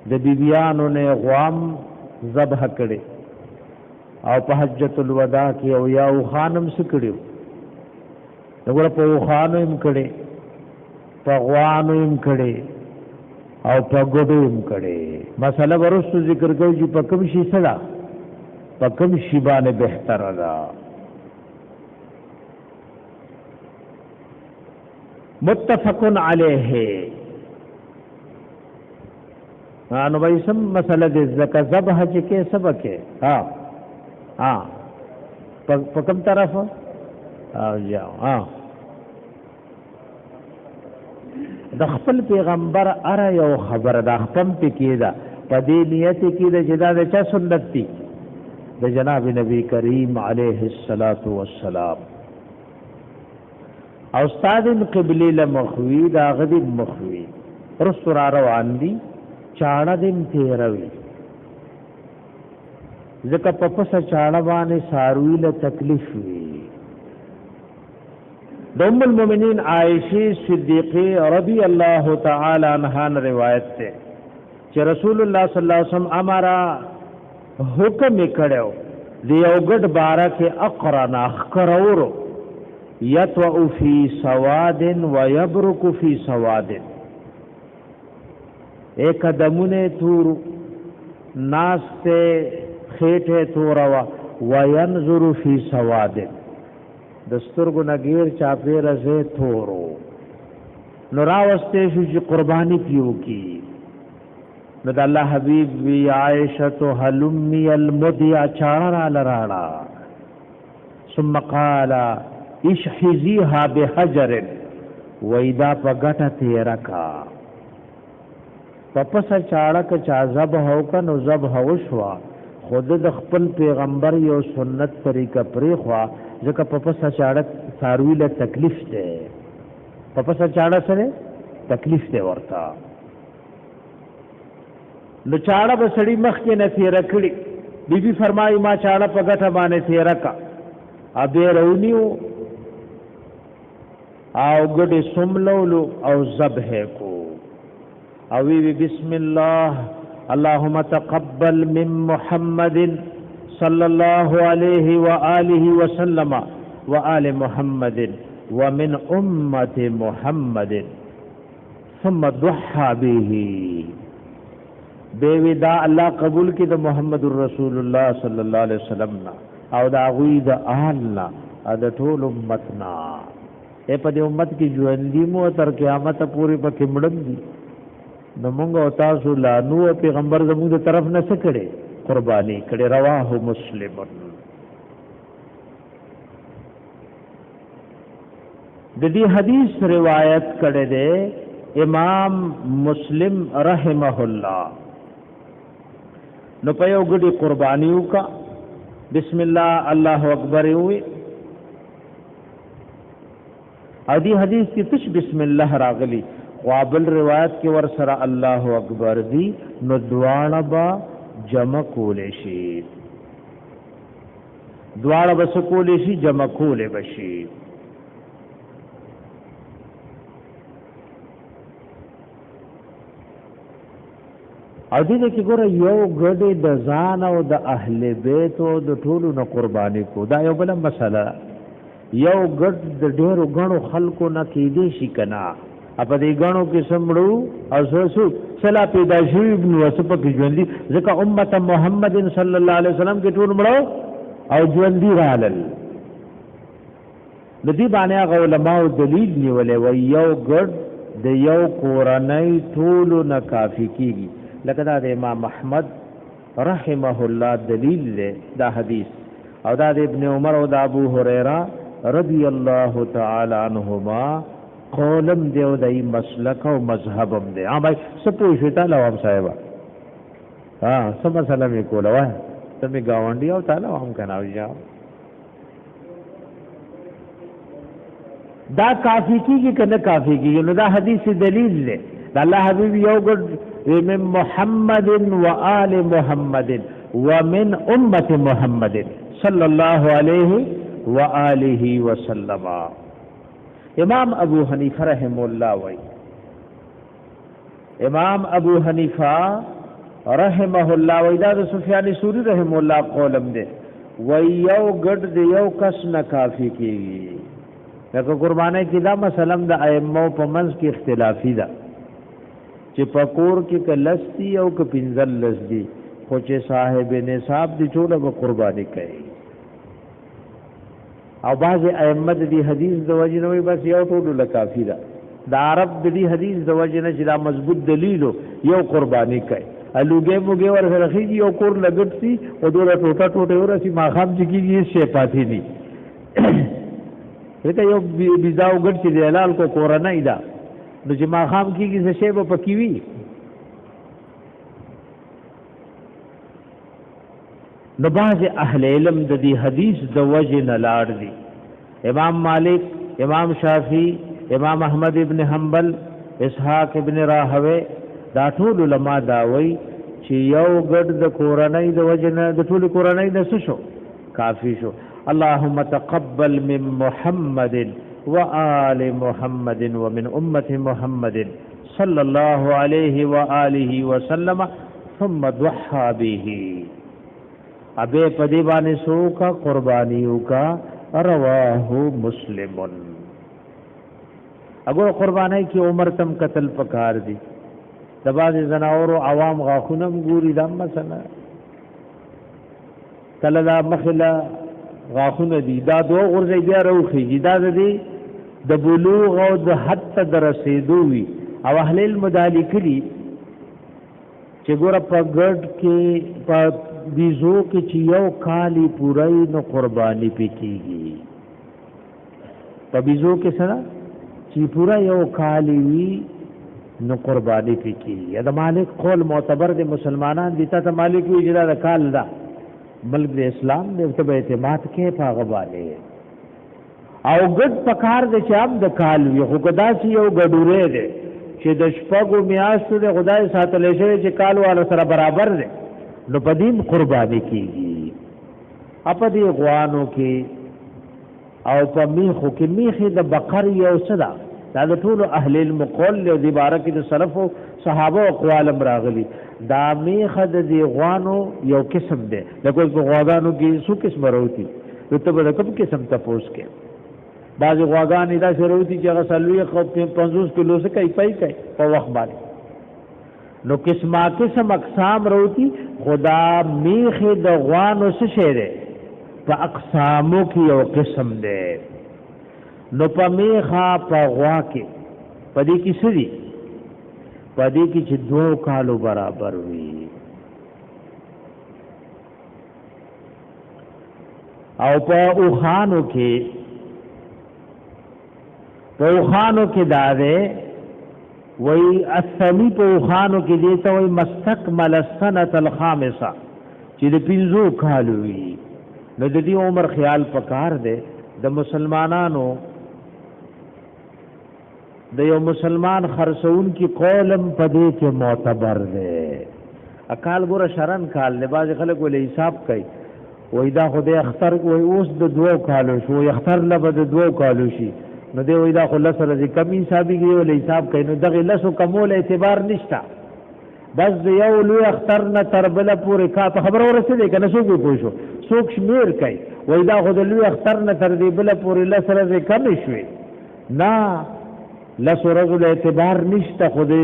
د بیبیانو نه غوام ذبح کړي او په حجۃ الوداع کې او یا خانم سکړو دغه په خانو هم کړي په غوانو هم کړي او په ګډو هم کړي مسله ورسو ذکر کوي چې په کوم شي سره په کوم شی باندې بهتر ده متفق علیه نو به سم مسله د زکه ذبح چې کې سبکه ها په کوم طرف جاء د خپل پیغمبر اره یو خبر د خپل پکې دا په دې نیت کې د جدا د چا سنت دي د جناب نبی کریم علیه الصلاۃ والسلام او استاد قبله لمخوی دا غدی مخوی رسول روان دي چاړه دیم تیروي ځکه په پسه چاړه باندې ساروی له تکلیف وي د ام المؤمنین عائشہ صدیقہ رضی اللہ تعالی عنہا روایت ہے چې رسول الله صلی الله علیه وسلم امرا حکم کړو دی یو ګډ بارا کې اقرن اخکرورو یتو فی سواد و یبرک فی سواد ایک دمونه تور ناسته خېټه توروا و ينظر فی سواد دستورګو نګیر چاپیر زه تورو نو راوسته شو چې قربانی پیو کی نو د الله حبیب وی عائشہ حلمی المدیا چارا لراړه ثم قال اشحذيها بحجر وإذا پغټه تیرکا پپس چاړه ک چا ذبح هو ک نو ذبح وشوا خود د خپل پیغمبر یو سنت طریقه پرې خوا ځکه پپس چاړه ساروی له تکلیف ده پپس چاړه سره تکلیف ده ورتا نو چاړه به سړی مخ کې نه تیر کړی بیبي فرمایي ما چاړه په غټه باندې تیر کا ابه رونیو او ګډه سملولو او ذبح کو او وی بسم الله اللهم تقبل من محمد صلى الله عليه وآله وسلم وآل محمد ومن أمة محمد ثم ضحى به بیودا الله قبول کی د محمد رسول الله صلی الله علیه وسلم او دا غوی د اهلنا د ټول امتنا په دې امت کې ژوند دي مو تر قیامت پورې پکې مړم دي نو موږ او تاسو لا نو پیغمبر زموږ د طرف نه څه کړي قربانی کړي رواه مسلم د دې حدیث روایت کړي ده امام مسلم رحمه الله نو په یو ګډي قربانیو کا بسم الله الله اکبر وي او دی حدیث کی تش بسم الله راغلی قابل روایت کې ور سره الله اکبر دی نو دواړه با جمع کول شي دواړه بس کول شي جمع کول بشي او دې کې ګوره یو ګډه د ځان او د اهل بیت او د ټولو نه قرباني کو دا یو بل مسله یو ګډ د ډېرو غنو خلکو نه کېدې شي کنا په دې غنو کې سمړو او سوسو سلا پیدا شي ابن وسپ کې ژوندۍ ځکه امت محمد صلی الله علیه وسلم کې ټول مړو او ژوندۍ رالل د دې باندې علماء دلیل نیولې و یو ګډ د یو قرآنی ټول نه کافی کیږي لکه دا د امام احمد رحمه الله دلیل له دا حدیث او دا د ابن عمر او د ابو هريره رضی الله تعالی عنهما قولم دیو دای مسلک او مذهبم دی بھائی سپو شو تعالی وام صاحب سم سلام کوله وای تمه گاونډي او تعالی وام کناو یا دا کافی کیږي کنه کافی کیږي نو دا حدیث دلیل له الله حبیب یو ګډ من محمد و آل محمد ومن امت محمد صلی اللہ علیہ وآلہ وسلم امام ابو حنیفہ رحم اللہ وی امام ابو حنیفہ رحمه الله وإذا سفیان ثوری رحم الله قولم دے ویو گډ دی یو کس نه کافی کیږي لکه قربانه کې دا مثلا د ائمه په منځ کې اختلافي ده چې پکور کې کلستی او ک پنځل لسدي خو چې صاحب نصاب دی ټول به قرباني کوي او بعض ائمه دی حدیث د وجنوي بس یو ټول لکافی ده د عرب دی حدیث د وجنه چې دا مضبوط دلیل یو قرباني کوي الوګه موګه ور فرخيږي یو کور لګټسي او دوه ټوټه ټوټه ورسي ماخام چې کیږي شي پاتې دي ته یو بيزاو ګټ چې حلال کو کور نه ایدا نو چې ماخام کیږي څه شی به پکې وي نو باز اهل علم د دې حدیث د وجه نه لاړ دي امام مالک امام شافعي امام احمد ابن حنبل اسحاق ابن راهوی دا ټول علما دا وای چې یو ګډ د قرآنی د وجنه د ټول قرآنی د شو کافی شو اللهم تقبل من محمد وآل محمد ومن امه محمد صلى الله عليه واله وسلم ثم ضحى به ابے پدی باندې سو کا قربانیو کا رواه مسلم اگر قربانی کی عمر تم قتل پکار دی د بعض زناور او عوام غاخونم ګوري د مثلا کله دا مخله غاخونه دي دا دوه غرزي بیا روخي دا دي د بلوغ او د حد ته رسیدو وي او اهل المدالک دي چې ګور په ګډ کې په بيزو کې چې یو کالی پورای نو قرباني پکېږي په بيزو کې سره چې پورا یو کالی وی نو قربانی پکې یا د مالک قول معتبر د مسلمانان دي ته مالک وی اجرا د کال دا ملک د اسلام د ته اعتماد کې پاغه باندې او ګډ پکار د چام د کال وی خو کدا چې یو ګډوره ده چې د شپږو میاشتو د خدای ساتلې شوی چې کال والا سره برابر ده نو پدیم قربانی کیږي اپ دې غوانو کې او په میخو کې میخي د بقر یو صدا دا ټول اهل المقول او د بارک د سلف او صحابه او اقوال راغلي دا میخه د دی غوانو یو قسم ده لکه په غواګانو کې څو قسم وروتي ته به کوم قسم تاسو کې بعض غواګان دا شروعي چې هغه سلوي خو 50 کیلو څخه کوي په وخت باندې نو قسم اقسام وروتي خدا میخه د غوانو څه شه ده په اقسامو کې یو قسم ده نو په میخه په غوا کې پدې کې سړي پدې کې چې 2 کالو برابر وي او په اوخانو کې داده وی اصلی په اوخانو کې دیته وی مستقمل السنه الخامسه چې د 5 کالو وي نو د دې عمر خیال پکار دی د مسلمانانو د یو مسلمان خرڅون کی قولم پدې کې معتبر دی اکال ګره شرن کال له باز خلک ولې حساب کوي وای دا خدای اختر وای اوس د 2 کالو شو اختر له بد 2 کالو شي نو دی وای دا خل سره دې کمی حسابي کې ولې حساب کوي نو دغه لسو کمول اعتبار نشتا بس یو لوی اختر نه تر بل پورې کا خبر ورسېږي کنه څوک پوښو څوک شمیر کوي وای دا خدای لوی اختر نه تر دې بل پورې لسره دې کم شوي نه لسو رجل اعتبار نشته خو دې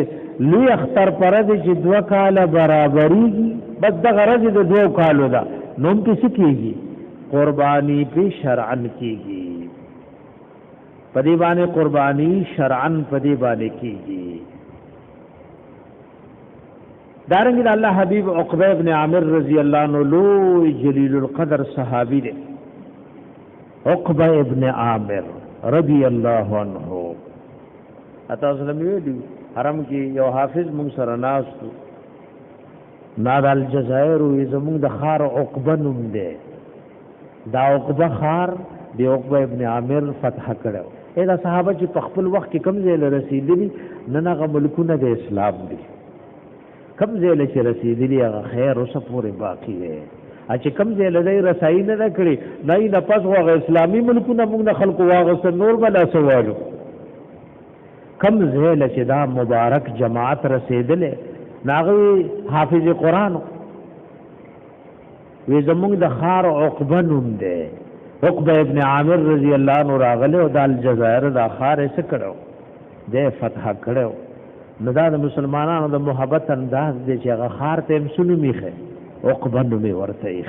لوی اختر پر دې چې 2 کال برابرېږي بس دغه رج د 2 کالو دا نوم کې څه کېږي قرباني په شرعن کېږي پدې باندې قرباني شرعن پدې باندې کېږي دارنګ الله حبيب عقبه ابن عامر رضی الله عنه لو جلیل القدر صحابي دي عقبه ابن عامر رضی الله عنه اته سلام ویلو حرم کې یو حافظ مون سره ناستو ناد الجزائر وي زمون د خار عقبه نوم ده دا عقبه خار دی عقبه ابن عامر فتح کړو دا صحابه چې په خپل وخت کې کم ځای رسیدلی نه ملکونه د اسلام دي کم ځای چې رسیدلی هغه خیر اوسه پورې باقی دی چې کم ځای له رسایي نه کړی نه پس هغه اسلامي ملکونه موږ خلکو واغسته نور بلا سوالو کم ځای چې دا مبارک جماعت رسیدله ناغوی حافظ قرآن وی زمونږ د خار عقبه نوم دی عقبه ابن عامر رضی الله عنه راغله او د الجزائر د خار څخه کړو د فتح کړو نو دا د مسلمانانو د محبت انداز دی چې هغه خار ته مسلو میخه عقبه نوم ورته یې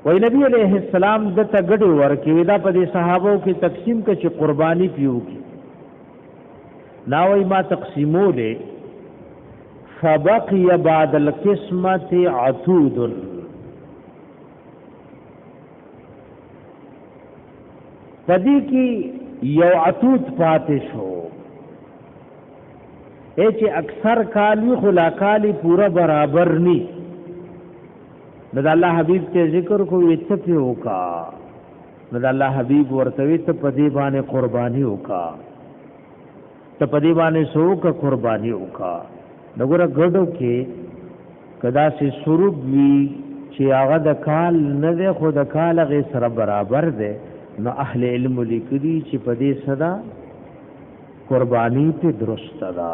وی نبی علیہ السلام دته ګډ ورکی دا په دې صحابو کې تقسیم کړي چې قربانی پیو کی ناوی ما تقسیمو لے فبقی بعد القسمت عتود پدی کی یو عتود پاتش ہو ایچے اکثر کالی خلا کالی پورا برابر نی ند اللہ حبیب تے ذکر کو اتفی ہوکا ند اللہ حبیب ورتویت پدی بانے قربانی ہوکا ته پدی باندې سوک قربانی وکا دغه غړو کې کدا سي سروب وی چې هغه د کال نه ده خو د کال غي سره برابر ده نو اهل علم لیکلي چې پدی صدا قربانی ته درست ده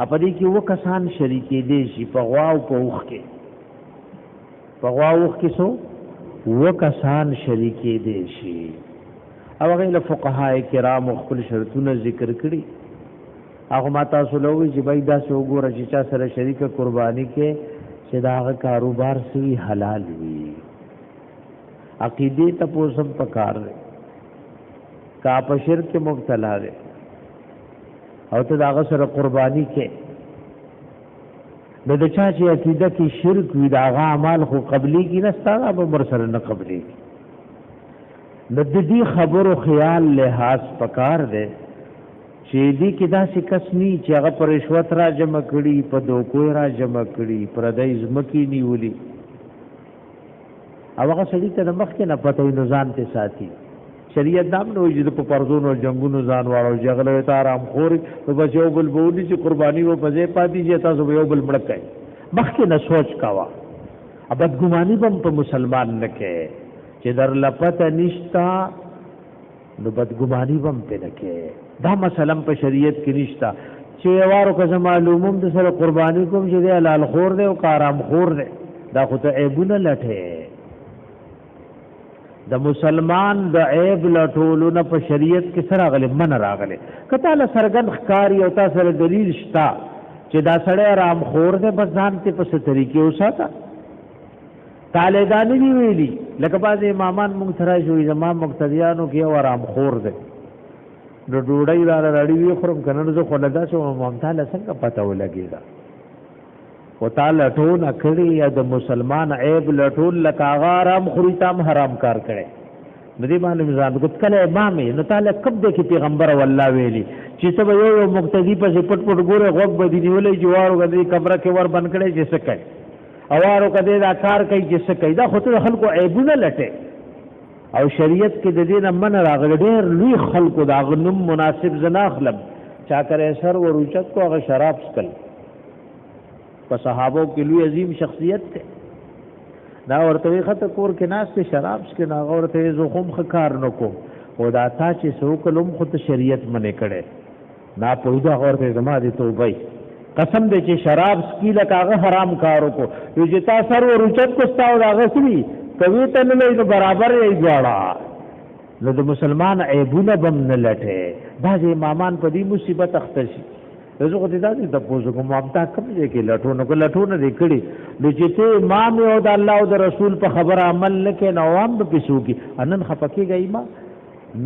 اپدی کې و کسان شریکې دي شي په غواو په وخ کې په غواو کې سو و کسان شریکې دي شي او غیل فقهای کرام خپل شرطونه ذکر کړي هغه ماته سولوي چې بای دا سو ګور چې چا سره شریک قربانی کې چې دا کاروبار سوی حلال وي عقیده ته پوسم پکار کا په شرک مبتلا ده او ته دا سره قربانی کې د چا چې عقیده کې شرک وي دا اعمال خو قبلي کې نه ستاره به مر سره نه قبلي د دې خبرو خیال لحاظ پکار دی چې دې کې داسې کس نی چې هغه پر رشوت را جمع کړي په دوکو را جمع کړي پر دای ځمکې نیولي او هغه سړي ته مخ کې نه پته وي ځان ته ساتي شریعت دام نو چې په پردونو جنگونو ځان واړو جګړه ته آرام خور په بچو بل بولی چې قرباني و په ځای پاتې چې تاسو یو بل مړکای مخ کې نه سوچ کاوه ابد ګماني بم په مسلمان نه کې چې در لپته نشتا نو بدګمانی بم په نکې دا مثلا په شریعت کې نشتا چې وارو که معلوموم د سره قربانی کوم چې دی حلال خور دی او کارام خور دی دا خو ته عیبونه لټه د مسلمان د عیب لټولو نه په شریعت کې سره غلې من راغله کته له سرګن ښکاری او تاسو سره دلیل شتا چې دا سړی آرام خور دی بس ځان ته په څه طریقې وساته طالبانی دی ویلی لکه بعض امامان مونږ سره شوې زمام مقتدیانو کې آرام خور دی نو ډوډۍ را راړي وي خورم کنه زه خلدا شو ممتاله څنګه پته ولګیدا او تعالی ټول کړي یا د مسلمان عیب لټول لکه آرام خوري تام حرام کار کړي ندی باندې ځان ګت کله امام نو تعالی کب دې کې پیغمبر والله ویلی چې سبا یو مقتدی په پټ پټ ګوره غوږ بدی نیولې جوار غدي قبره کې ور بن کړي چې څه کوي اوارو کده دا کار کوي چې څه کوي دا خو ته خلکو عیبونه لټه او شریعت کې د دې نه من راغلی ډېر لوی خلکو دا غنم مناسب زنا خلم چا کرے سر و روچت کو هغه شراب سکل په صحابو کې لوی عظیم شخصیت ته دا ورته خطه کور کې ناس ته شراب سکل نه ورته زخم خکار نکو او دا تا چې سو کلم خود شریعت منې کړي نا پوهیدا ورته زما دي توبه قسم دې چې شراب سکی لکه حرام کارو کو یو چې تا سر و روچت کو ستاو دا غسلی کوي ته نه نو برابر یې جوړا نو د مسلمان عیبونه بم نه لټه دا چې امامان په دې مصیبت اخته شي زه خو دې دا دې تاسو کوم امتا کوم دې کې لټونه دې کړي نو چې ته امام او د الله او د رسول په خبره عمل نه کې نو عوام به پسوږي انن خپکیږي ما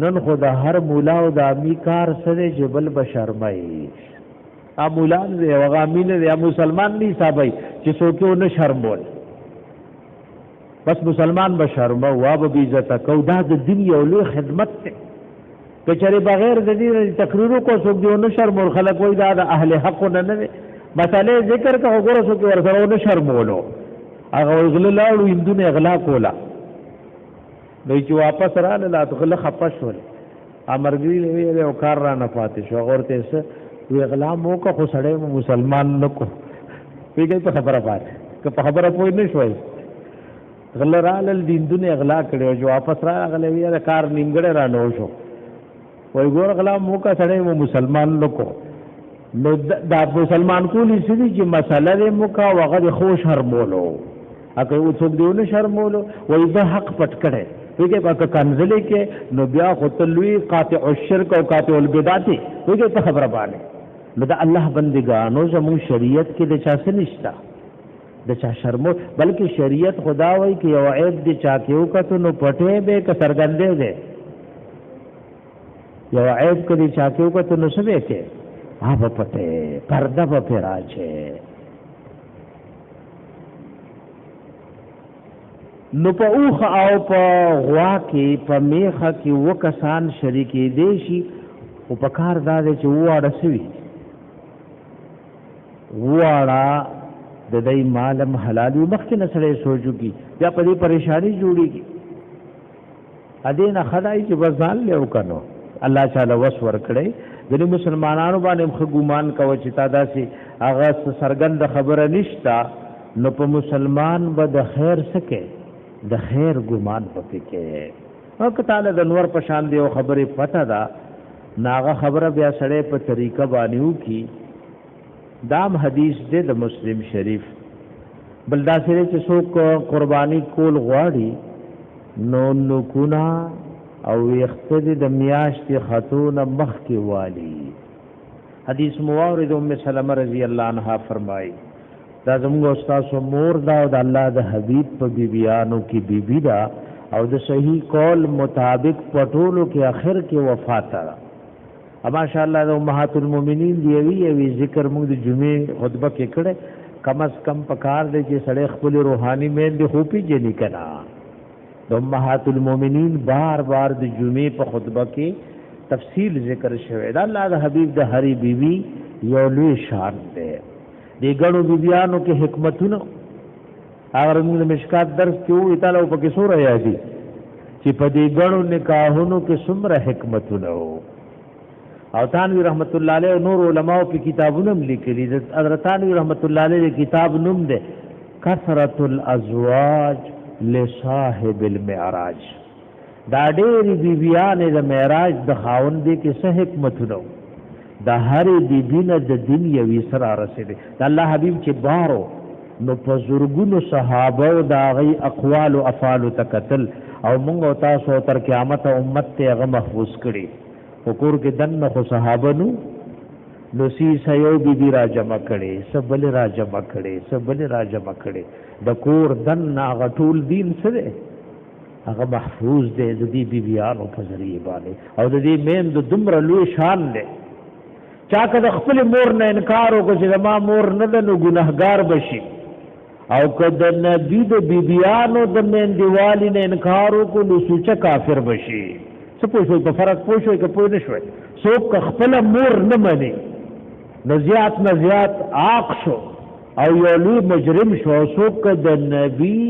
نن خدا هر مولا او د امی کار سره جبل بشرمای امولان دې وغامین دې مسلمان نه حسابای چې څوک نه شرمول بس مسلمان بشرمه واب بی عزت کو دا د دین یو لوی خدمت ته کچره بغیر د دې تقریرو کو څوک دی نو شرم ور خلق وای دا د اهل حق نه نه مسئله ذکر کا وګوره څوک ور سره نو شرمولو هغه غل لاړو هندونه اغلا کولا دوی چې واپس را لاله غل خپش ول امرګی ویل او کار را نه پاتې شو ورته څه وی اغلا مو کو خو سړی مسلمان نکو پیګي په خبره پات که په خبره پوه نه شوي غلرال دین دنیا اغلا کړي او جو واپس را غلې وی کار نیمګړې را نو شو وای ګور غلا موکا سره و مسلمان نکو نو دا مسلمان کولی سړي چې مسله موکا وغه خوش هرمولو اګه و څوک دیونه شرمولو وای دا حق پټ کړي ویګه پاک کنزلې کې نو بیا خطلوی قاطع الشرک او قاطع البدعت ویګه ته خبره باندې نو دا الله بندگانو زمو شریعت کې د چا څه نشتا د چا شرمو بلکې شریعت خدا وای کې یو عیب د چا کېو کته نو پټه به ک سرګندې ده یو عیب کړي چا کېو کته نو سبه کې هغه پټه پرده په راځي نو په اوخ او په غوا کې په میخه کې وکسان شریکې دي شي او په کار دا دی چې واړه سوي واړه د دې مالم حلال مخکې نه سره سوچو کی یا په دې پریشانی جوړيږي ادینه خدای چې بزال له وکنو الله تعالی وس ور کړی د مسلمانانو باندې خګومان کوي چې تا داسي هغه سرګند خبره نشتا نو په مسلمان به د خیر سکه د خیر ګمان پکې کې او کتاله د نور په شان دی او خبره پته ده ناغه خبره بیا سړی په طریقه باندې کی دام حدیث دې د مسلم شریف بلدا سره چې څوک قربانی کول غواړي نو کنا او یختدی د میاشت خاتون مخ کې والی حدیث موارد ام سلمہ رضی الله عنها فرمایي دا زموږ استاد مور دا او د الله د حبیب په بیبیانو کې بیبی دا او د صحیح قول مطابق پټولو کې اخر کې وفات را ماشاء الله د امهات المؤمنین دی وی ذکر موږ د جمعې خطبه کې کړه کم از کم پکار دی چې سړی خپل روحاني مین دی خو پیژنې کنا د امهات المؤمنین بار بار د جمعې په خطبه کې تفصیل ذکر شوی دا الله د حبیب د هری بیبي یو لوی شان دی دی ګڼو بیبیانو کې حکمتونه اگر موږ مشکات درس کې وې تعالی په کې سورہ یادي چې په دې ګڼو نکاحونو کې څومره حکمتونه او تانوی رحمت الله علیه نور علماء په کتابونو لیکلي حضرت تانوی رحمت الله علیه کتاب نوم ده کثرت الازواج لصاحب المعراج دا ډېر بیبیان د معراج د خاوند دي کې څه حکمتونه دا هر بیبینه د دین یوې سره رسېده د الله حبیب چې بارو نو په زورګونو صحابه او دا غي اقوال او افعال تکتل او موږ تاسو تر قیامت امت ته هغه محفوظ کړي حکور کې دنه خو صحابه نو سی سيو بي را جمع کړي سبل را جمع کړي د کور دنه غټول دین سره هغه محفوظ دي د دې بیبيانو په ذریعہ باندې او د دې مين د دومره لوی شان دی چا که خپل مور نه انکار وکړي چې ما مور نه ده نو ګناهګار بشي او که د نبی د بیبيانو د مين دیوالي نه انکار وکړي نو سوچ کافر بشي پوښوي په فرق پوښوي که پوه نه شوي څوک خپل مور نه مني نو زیات عاق شو او یو لوی مجرم شو څوک د نبی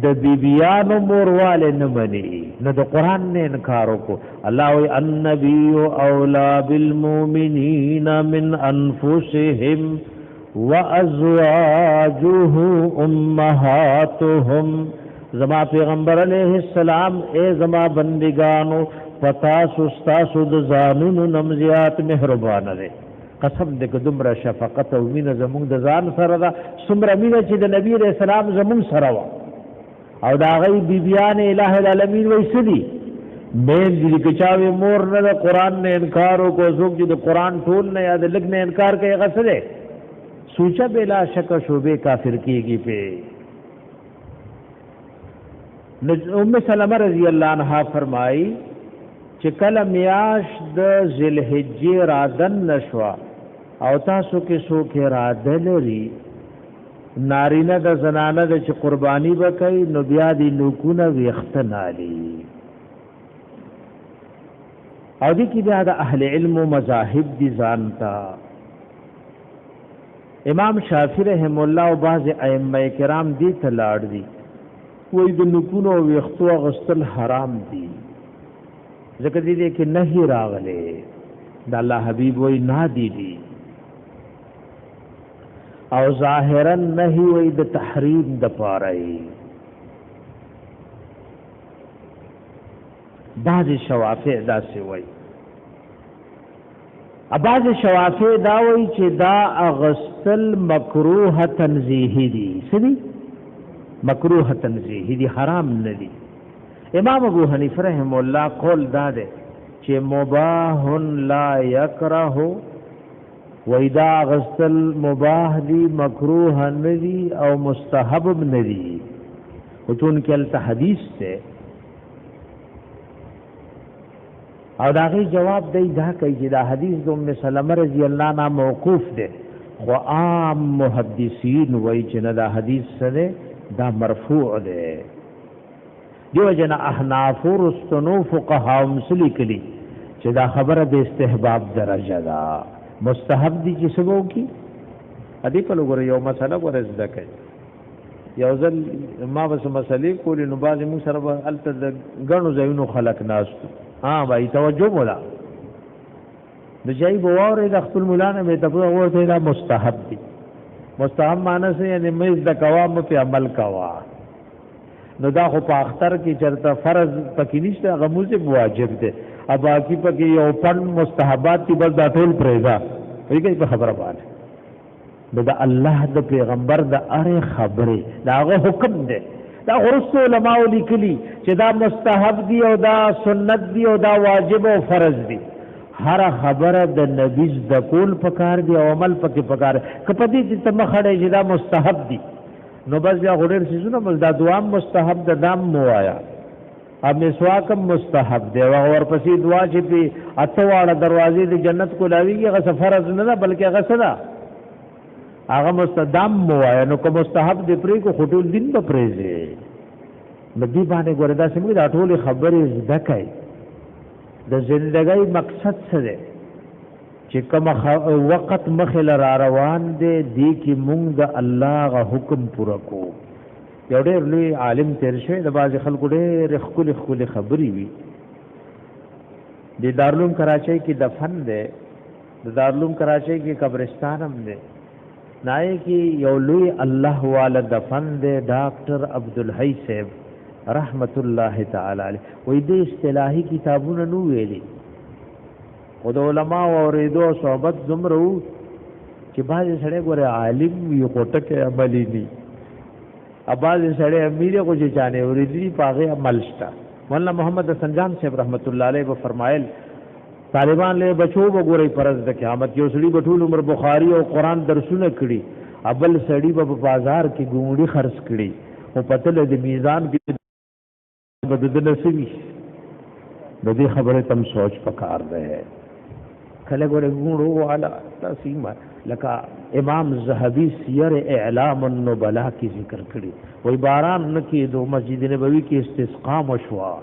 د بیبیانو مورواله نه مني نو د قران نه انکار وکړو الله وی النبی اولا بالمؤمنین من انفسهم وازواجه امهاتهم زما پیغمبر علیہ السلام اے زما بندگانو پتا سستاسو د ځانونو نمزیات مهربان دي قسم دې کومره شفقت او مینه زموږ د ځان سره دا څومره مینه چې د نبی رسول سلام زموږ سره و او دا غي بیبیان الہ العالمین وې سدي مې دې کې چاوي مور نه قرآن نه انکار او کو څوک چې د قرآن ټول نه یاد لګ نه انکار کوي غسله سوچا بلا شک شوبه کافر کیږي په ام سلمہ رضی اللہ عنہا فرمائی چې کله میاش د ذوالحجې رادن نشوا او تاسو کې څوک اراده لري نارینه د زنانه د چې قربانی وکړي نو بیا دې نوکونه ویختنالي او دې کې بیا د اهل علم او مذاهب دي ځانتا امام شافعی رحم الله او بعض ائمه کرام دي تلاړ دي وې د نکونو ویختو غسل حرام دي ځکه دې کې نهي راغله د الله حبيب وې نادي دي او ظاهرا نهي وې د تحریم د پاره بعض شوافع دا سی وای بعض شوافع دا وای چې دا اغسل مکروه تنزیهی دي سدي مکروه تنزیهی دي حرام نه دي امام ابو حنیفه رحم الله قول دا ده چې مباح لا یکره وإذا غسل مباح دی مکروه ندی او مستحب ندی وچون کلتا حدیث تے او داغی جواب دی دا کئی جی دا حدیث دو ام سلمہ رضی اللہ عنہ موقوف دے خو عام محدثین وی چن دا حدیث سدے دا مرفوع دے دیو جن احناف رستنو فقہا مسلی کلی چی دا خبر دے استحباب درجہ دا مستحب دی چې سبو کی ادي په لګره یو مسله ورز دکې یو ځل ما بس مسلې کولې نو باز موږ سره الته غنو ځایونو خلق ناس ها بھائی توجه مولا د جای بواره د خپل مولانا مې ته ورته دا مستحب دی مستحب معنی څه یعنی مې د قوام په عمل کوا نو دا خو په اختر کې چرته فرض پکې نشته غموزه واجب دی ابا کی پکې یو پن مستحبات کی بس دا ټول پرېدا وی کوي په خبره باندې دا الله د پیغمبر د اره خبره داغه حکم دی دا ورسو علماء لیکلي چې دا مستحب دی او دا سنت دی او دا واجب او فرض دی هر خبره د نبی د کول پکار دی او عمل پکې پکار کپدې چې تم خړې چې دا مستحب دی نو بس بیا غوړر سيزونه بس دا دعا مستحب د دام موایا اب مسواکم مستحب دی او ورپسې دعا چې په اتواړه دروازې د جنت کولاویږي هغه فرض نه ده بلکې هغه صدا هغه مستدام موایا نو کوم مستحب دی پرې کو خټول دین په پرېځي نبی باندې ګوردا سمګه دا ټول خبرې زدکای د ژوندۍ مقصد څه دی چې کوم وخت مخل را روان دی دی کی مونږ د الله غ حکم پوره کو یو ډېر لوی عالم تیر شوی د باز خلکو ډېر خپل خبرې وي د دارالعلوم کراچۍ کې دفن دی د دارالعلوم کراچۍ کې قبرستان هم دی نای کې یو لوی الله والا دفن دی ډاکټر عبدالحی صاحب رحمت الله تعالی علیه وې د اصطلاحي کتابونه نو ویلي او د علماء اوریدو صحبت زمرو چې باز سره ګوره عالم وي کوټه عملی دي اباز سره امیر کو چې چانه اوریدي پاغه عمل شتا مولانا محمد حسن جان صاحب رحمت الله علیه و فرمایل طالبان له بچو وګوري فرض د قیامت یو سړي بټول عمر بخاری او قران درسونه کړي ابل سړي په بازار کې ګونډي خرڅ کړي او پتل د میزان کې بدل نسوي د دې خبره تم سوچ پکار ده کله ګوره ګونډو والا تاسیمه لکه امام زهبی سیر اعلام النبلاء کی ذکر کړي وای باران نکي دو مسجد نبوي کې استسقا مشوا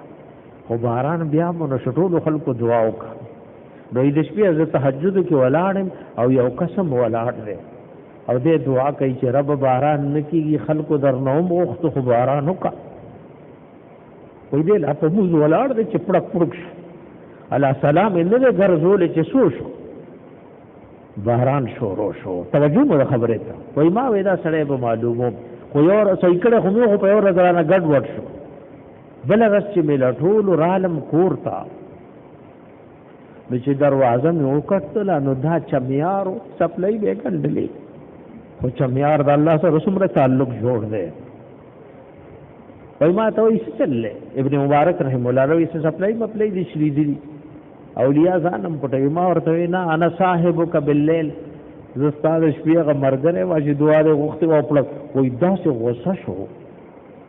خو باران بیا مونږ شټول خلکو دعا وکړه دوی د شپې از تهجد کې ولاړم او یو قسم ولاړ دی او دې دعا کوي چې رب باران نکي خلکو درنوم وخت خو باران وکړه وای دې لا په موږ ولاړ دی چې پړک پړک علی سلام ان دې غرزول چې سوشو باران شروع شو توجه مو خبره ته وای ما وېدا سره به معلومو خو یو سایکل خو مې په یو ورځ ګډ وډ شو بل رس چې مې لټول رالم کورتا چې دروازه مې وکړل نو دا چمیارو سپلای به کندلې خو چمیار د الله سره څومره تعلق جوړ دی وای ما ته یې چلې ابن مبارک رحم الله روي سپلای مپلای دي شری دي اولیاء ځانم پټوي ما ورته نه انا صاحبک باللیل زستاد شپې غ مرګره واجی دعا دې وخت او پړ وای داسې غوسه شو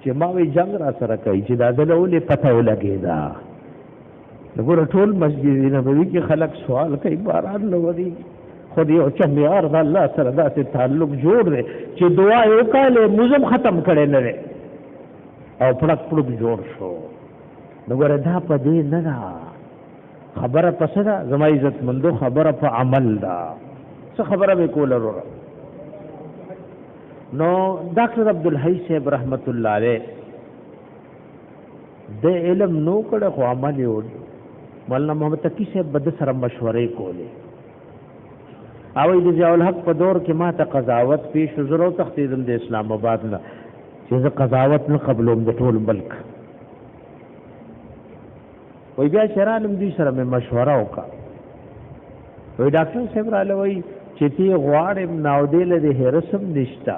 چې ما وی جنگ را سره کوي چې دا دلولې پته ولګي دا وګوره ټول مسجد نبوي کې خلک سوال کوي باران لوري خو دې او چمیار د الله سره داسې تعلق جوړ دی چې دعا یو کاله موزم ختم کړي نه او پړک پړک جوړ شو وګوره دا په دې نه دا خبره پس دا زما عزت مندو خبره په عمل دا څه خبره به کول وروره نو ډاکټر عبدالحی صاحب رحمت الله علیه د علم نو کړه خو عمل یو مولانا محمد تقی صاحب بد سره مشورې کولې او د ضیاء الحق په دور کې ما ته قضاوت پیش زرو تختیدم د اسلام آباد نه چې قضاوت نه قبولوم د ټول ملک وای بیا چرانم دې سره مې مشوره وکړه. وای ډاکټر صاحب رااله وای چې تی غواړم ناو دې له هرسم نشتا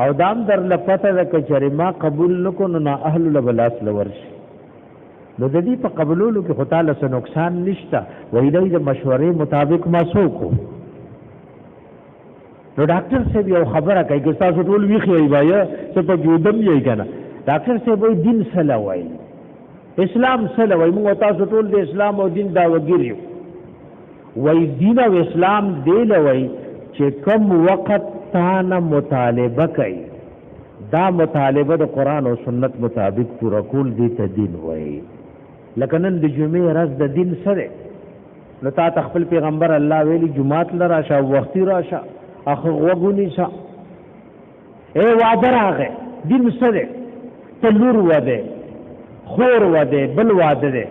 او دام در لپته د کچری ما قبول نکو نو اهل البلاس لورشي نو د دې په قبولولو کې خدای له نقصان نشتا. وای دې د مشورې مطابق ما سوکو. نو ډاکټر صاحب یو خبره کوي چې تاسو ټول ویخی وای څه په ګودم یې کنه. ډاکټر صاحب وای دین سره وای اسلام سره وای موږ تاسو ټول د اسلام او دین دا وګریو. وای دین او اسلام دی لوي چې کم وخت تانه مطالبه کوي دا مطالبه د قران او سنت مطابق پورا کول دي ته دین وای. لکه نن د جمعې ورځ د دین سره نو تا خپل پیغمبر الله ویلي جمعات لراشه وختي راشه اخو وګونی شه اے وعده راغې دین سره تلور وده خور وده بل وعده ده.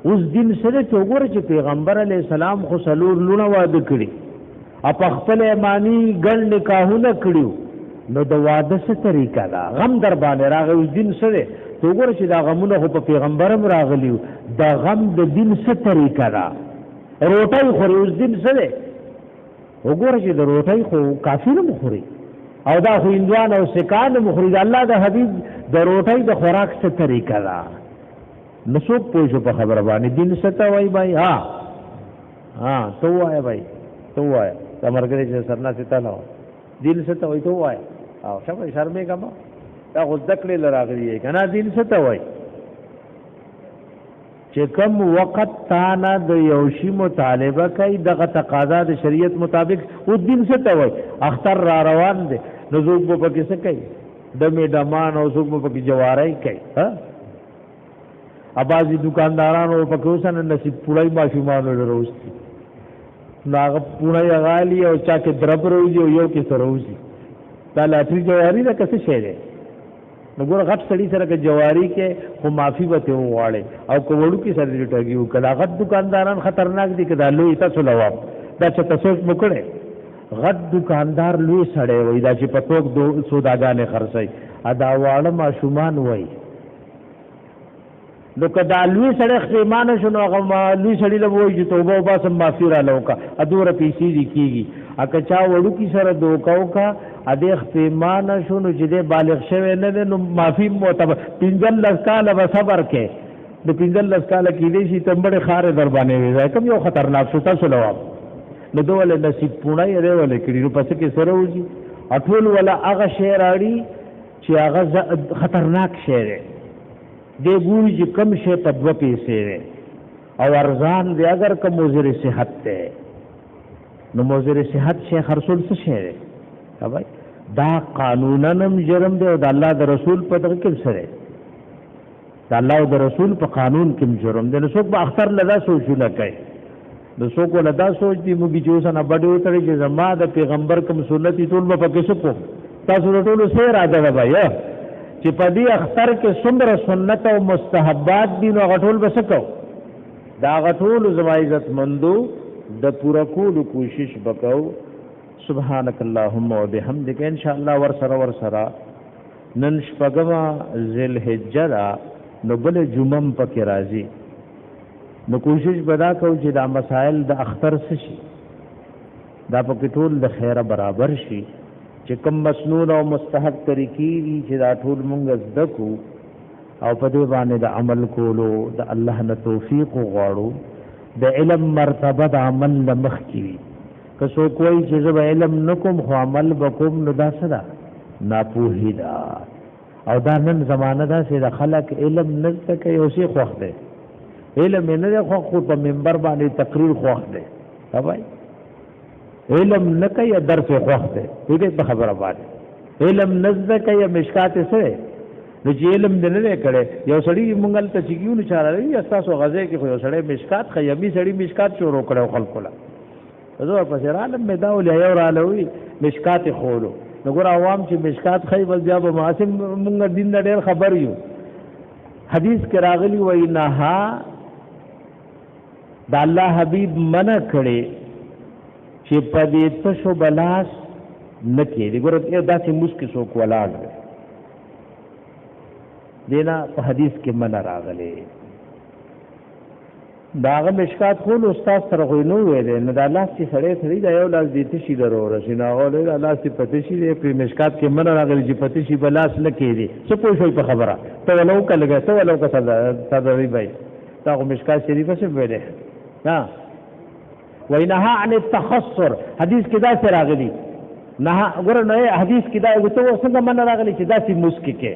اوس دین سره چوغور چې پیغمبر علی السلام خو سلور لونه واده کړي اپ خپل ایمانی ګل نکاحونه کړیو نو د واده څه طریقه ده غم در باندې راغی دین سره چوغور چې دا غمونه خو په پیغمبرم راغلیو دا غم د دین څه طریقه ده. روټي خوري اوس دین سره وګوره چې د روټي خو کافر مخوري او دا خو هندوان او سکان مخوري. الله د حبیب د روټي د خوراک څه طریقه ده نو څوک پوه شو په خبره باندې دین څه وای بھائی. ها تو وای بھائی تو وای تمرګری چې سرنا ستا نه دین څه وای تو وای او شپه شرمې کما دا خو ذکر لراغلی کنه دین څه وای چې کم وخت تانا د یوشي مطالبه کوي دغه تقاضا د شریعت مطابق او دین څه وای. اختر را روان دي نو زوګ په کې څه کوي د میډمان او زوګ په کې جوارای کوي. ها ابازي دکاندارانو په کې وسنه نصیب پړای ماشومان وروستي ناغه پړای غالي او چا کې درب روزي او یو کې سروزي دا لاټري جواری دا څه شی دی. نو ګور غټ سړی سره کې جواری کې خو معافي وته وواړي او کوړو کې سره لټاګیو کله غټ دکانداران خطرناک دي کدا لوی تاسو لواب دا چې تاسو وکړي. غټ دکاندار لوی سړی وای دا چې پتوک دو سوداګانې خرڅي ادا واړه ماشومان وای نو کدا لوی سړی خیمانه شنو هغه لوی سړی له وای چې توبه وباسم معافي را لوکا ادوره پیسې دي کیږي اکه چا وړو کې سره دوکاو کا اده خیمانه شنو چې دې بالغ شوی نه نو معافي معتبر 15 کال به صبر کې د 15 کال کې دې شي تمبړې خار در باندې وي کوم یو خطرناک شو تاسو لواب نو دوله نصیب پونای ورول کړي نو پس کې سره وځي اټول ولا هغه شعر اړي چې هغه خطرناک شعر دی دی ګوري چې کم شی په 2 پیسې او ارزان دی اگر کوم مزر صحت ته نو مزر صحت شیخ رسول څه شی دی بھائی دا قانوننم جرم دی او د الله د رسول په دغه کې سره د الله او د رسول په قانون کې جرم دی نو څوک به اختر لدا سوچونه کوي د څوک لدا سوچ دی موږ چې اوسنه بډیو ترې چې زما د پیغمبر کوم سنت ټول په کې سکو تاسو ټول سره راځه بھائی چې په دې اختر کې څومره سنت او مستحبات دي نو غټول بسکو دا غټول زما عزت مندو د پورا کولو کوشش وکاو. سبحانك اللهم وبحمدك ان شاء الله ور سره نن شپږم ذل حجه نو بل جمعم پکې راځي نو کوشش بدا کو چې دا مسائل د اختر شي دا پکې ټول د خیره برابر شي چې کوم مسنون او مستحب طریقې دي چې دا ټول مونږ زده کو او په دې باندې د عمل کولو د الله نه توفیق غواړو. د علم مرتبه د عمل لمخ کی که څوک کوئی چې زه علم نکوم خو عمل وکوم نو دا صدا ناپوهی دا او دا نن زمانه دا چې د خلک علم نه کوي او شي خوښ دی علم نه خو په منبر باندې تقریر خوښ دی بھائی علم نه کوي درس خوښ دی دې په خبره باندې علم نزد کوي مشکات سره نو چې علم دې نه کړي یو سړی مونږل ته چګیو نه چاره وي تاسو غزه کې خو یو سړی مشکات خیمي سړی مشکات شروع کړو خلکو لا زه په شرالم مې دا ولې یو را لوي مشکات خولو نو ګور عوام چې مشکات خی بل بیا به معاصم مونږ دین ډېر خبر یو حدیث کې راغلی وای نه دا الله حبیب منع کړي چې په دې تشو بلاس نکې دی ګور دا چې مسکه سو کولاړ دینا په حدیث کې منع راغلی داغه مشکات خو استاد سره خو نو ویلې نه د الله چې سړی دا یو لاس دې شي درو رسینا غوړې الله چې پته شي په مشکات کې من راغلی چې پته شي بلاس نه کېږي څه پوه شوي په خبره ته ولو کلګه ته ولو که صدري بای دا خو مشکات شریفه څه ویلې ها وینها عن التخصر حدیث کې دا څه راغلی نه ګور نه حدیث کې دا یو ته څنګه من راغلی چې دا سي مسکی کې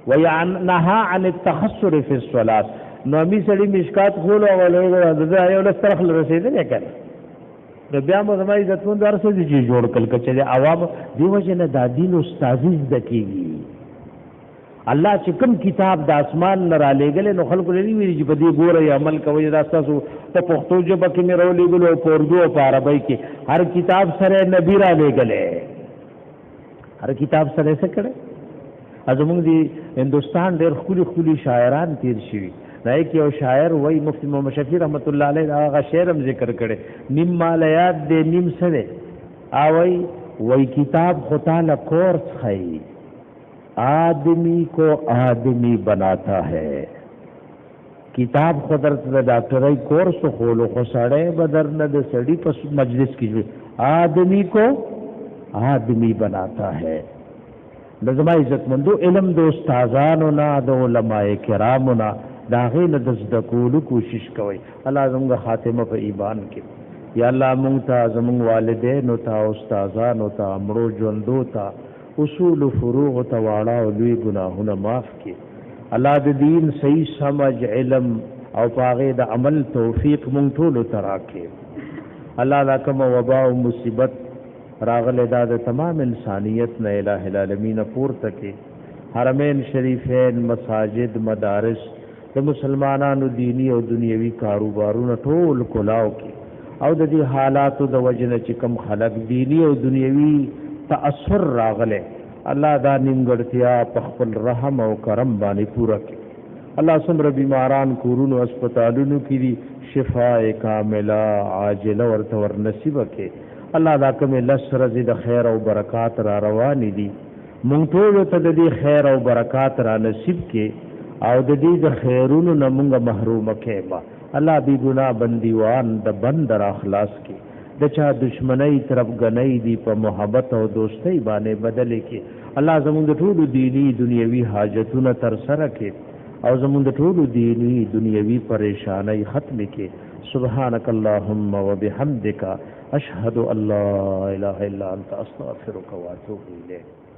وینها عن التخصر فی الصلاه نو می سړی مشکات خول او ولې دا یو لسترخ رسیدل کړه د بیا مو زمای عزتمند درسو دي جوړ کل کچې عوام دیو جن د دین استادیز دکېږي الله چې کوم کتاب د اسمان نه را لېګل نو خلکو لري ویل چې په دې ګوره عمل کوي راستاسو په پښتو ژبه کې مې را لېګل او په اردو او په عربی کې هر کتاب سره نبی را لېګل هر کتاب سره څه کړه ازمون دي هندستان ډېر خولي شاعران تیر شوي راي کې او شاعر وای مفتی محمد شفیع رحمت الله علیه هغه شعر هم ذکر کړي نیم مالیات دې نیم سره اوای وای کتاب خدا له کورس خای آدمی کو آدمی بناتا ہے کتاب خدرت د ډاکټرای کورس خولو خو سړی بدر نه د سړی په مجلس کې آدمی کو آدمی بناتا ہے لازمه عزت مندو علم د استادانو نه د علماء کرامو نه دا غي نه د کولو کوشش کوي الله زموږ خاتمه په ایمان کې یا الله مونږ ته زموږ والدین او ته استادانو ته امرو ژوندو ته اصول فروع ته واړه او لوی ګناهونه معاف کړي الله د دین صحیح سمج علم او پاغه د عمل توفیق مونږ ټول ته راکړي الله دا کوم وبا او مصیبت راغله دا د تمام انسانیت نه الٰه العالمین پورته کې حرمین شریفین مساجد مدارس د مسلمانانو دینی او دنیوي کاروبارونه ټول کلاو کې او د دې حالاتو د وجنه چې کم خلق دینی او دنیوي تاثر راغله الله دا نیمګړتیا په خپل رحم او کرم باندې پوره کړي الله سمره بیماران کورونو هسپتالونو کې دي شفاء کامله عاجله ورته ور نصیب کړي الله دا کوم لسر زید خیر او برکات را روان دي مونږ ټول ته د دې خیر او برکات را نصیب کړي او د دې د خیرونو نه مونږ محروم کړي الله بی ګناه بندیوان د بند را خلاص کړي د چا دشمنی طرف غنۍ دی په محبت او دوستۍ باندې بدل کړي الله زموږ د ټول دینی دنیوي حاجتونه تر سره کړي او زموږ د ټول دینی دنیوي پریشانای ختم کړي سبحانك اللهم وبحمدك اشهد ان لا اله الا انت استغفرك واتوب اليك